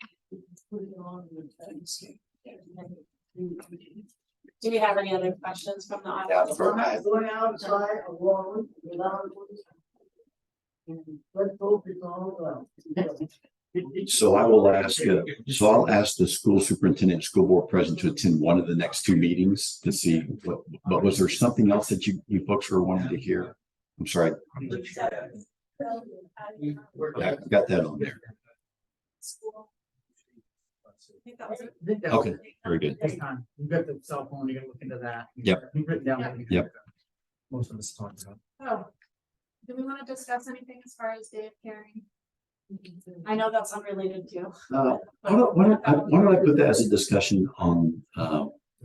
Do we have any other questions from the audience? I'm not going outside alone without. And let's hope it's all well. So I'll ask the school superintendent, school board president to attend one of the next 2 meetings to see but was there something else that you folks were wanting to hear? I'm sorry. Yeah, I got that on there. Okay, very good. Next time, you've got the cell phone, you're gonna look into that. Yep. You've written down. what you- Yep. Most of us talked about. Oh, do we want to discuss anything as far as day of caring? I know that's unrelated to. Why don't I put that as a discussion on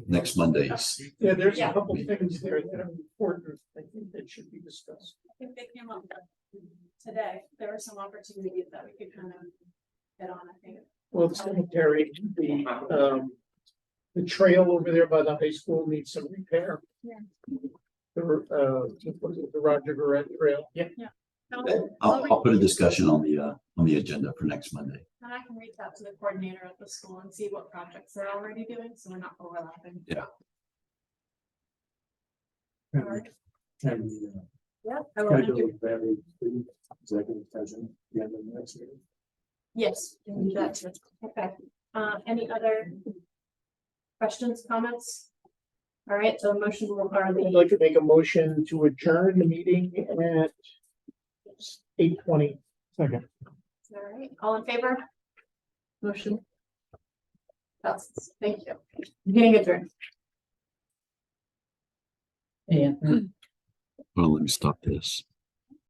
next Monday's? Yeah, there's Yeah. a couple things there that are important. I think that should be discussed. I think they came up today. There were some opportunities that we could kind of get on, I think. Well, the cemetery, the trail over there by the high school needs some repair. Yeah. The Roger Garrett Trail. Yeah. I'll put a discussion on the agenda for next Monday. And I can reach out to the coordinator at the school and see what projects they're already doing, so we're not overlapping. Yeah. And Yeah. I will thank schedule you. a very brief executive session, the end of the next meeting. Yes, we can do that too. Okay, any other questions, comments? All right, so motion will, or I'd the, like to make a motion to adjourn the meeting at 8:20. Second. all right, all in favor? Motion. Passes. Thank you. Getting adjourned. Yeah. Well, let me stop this.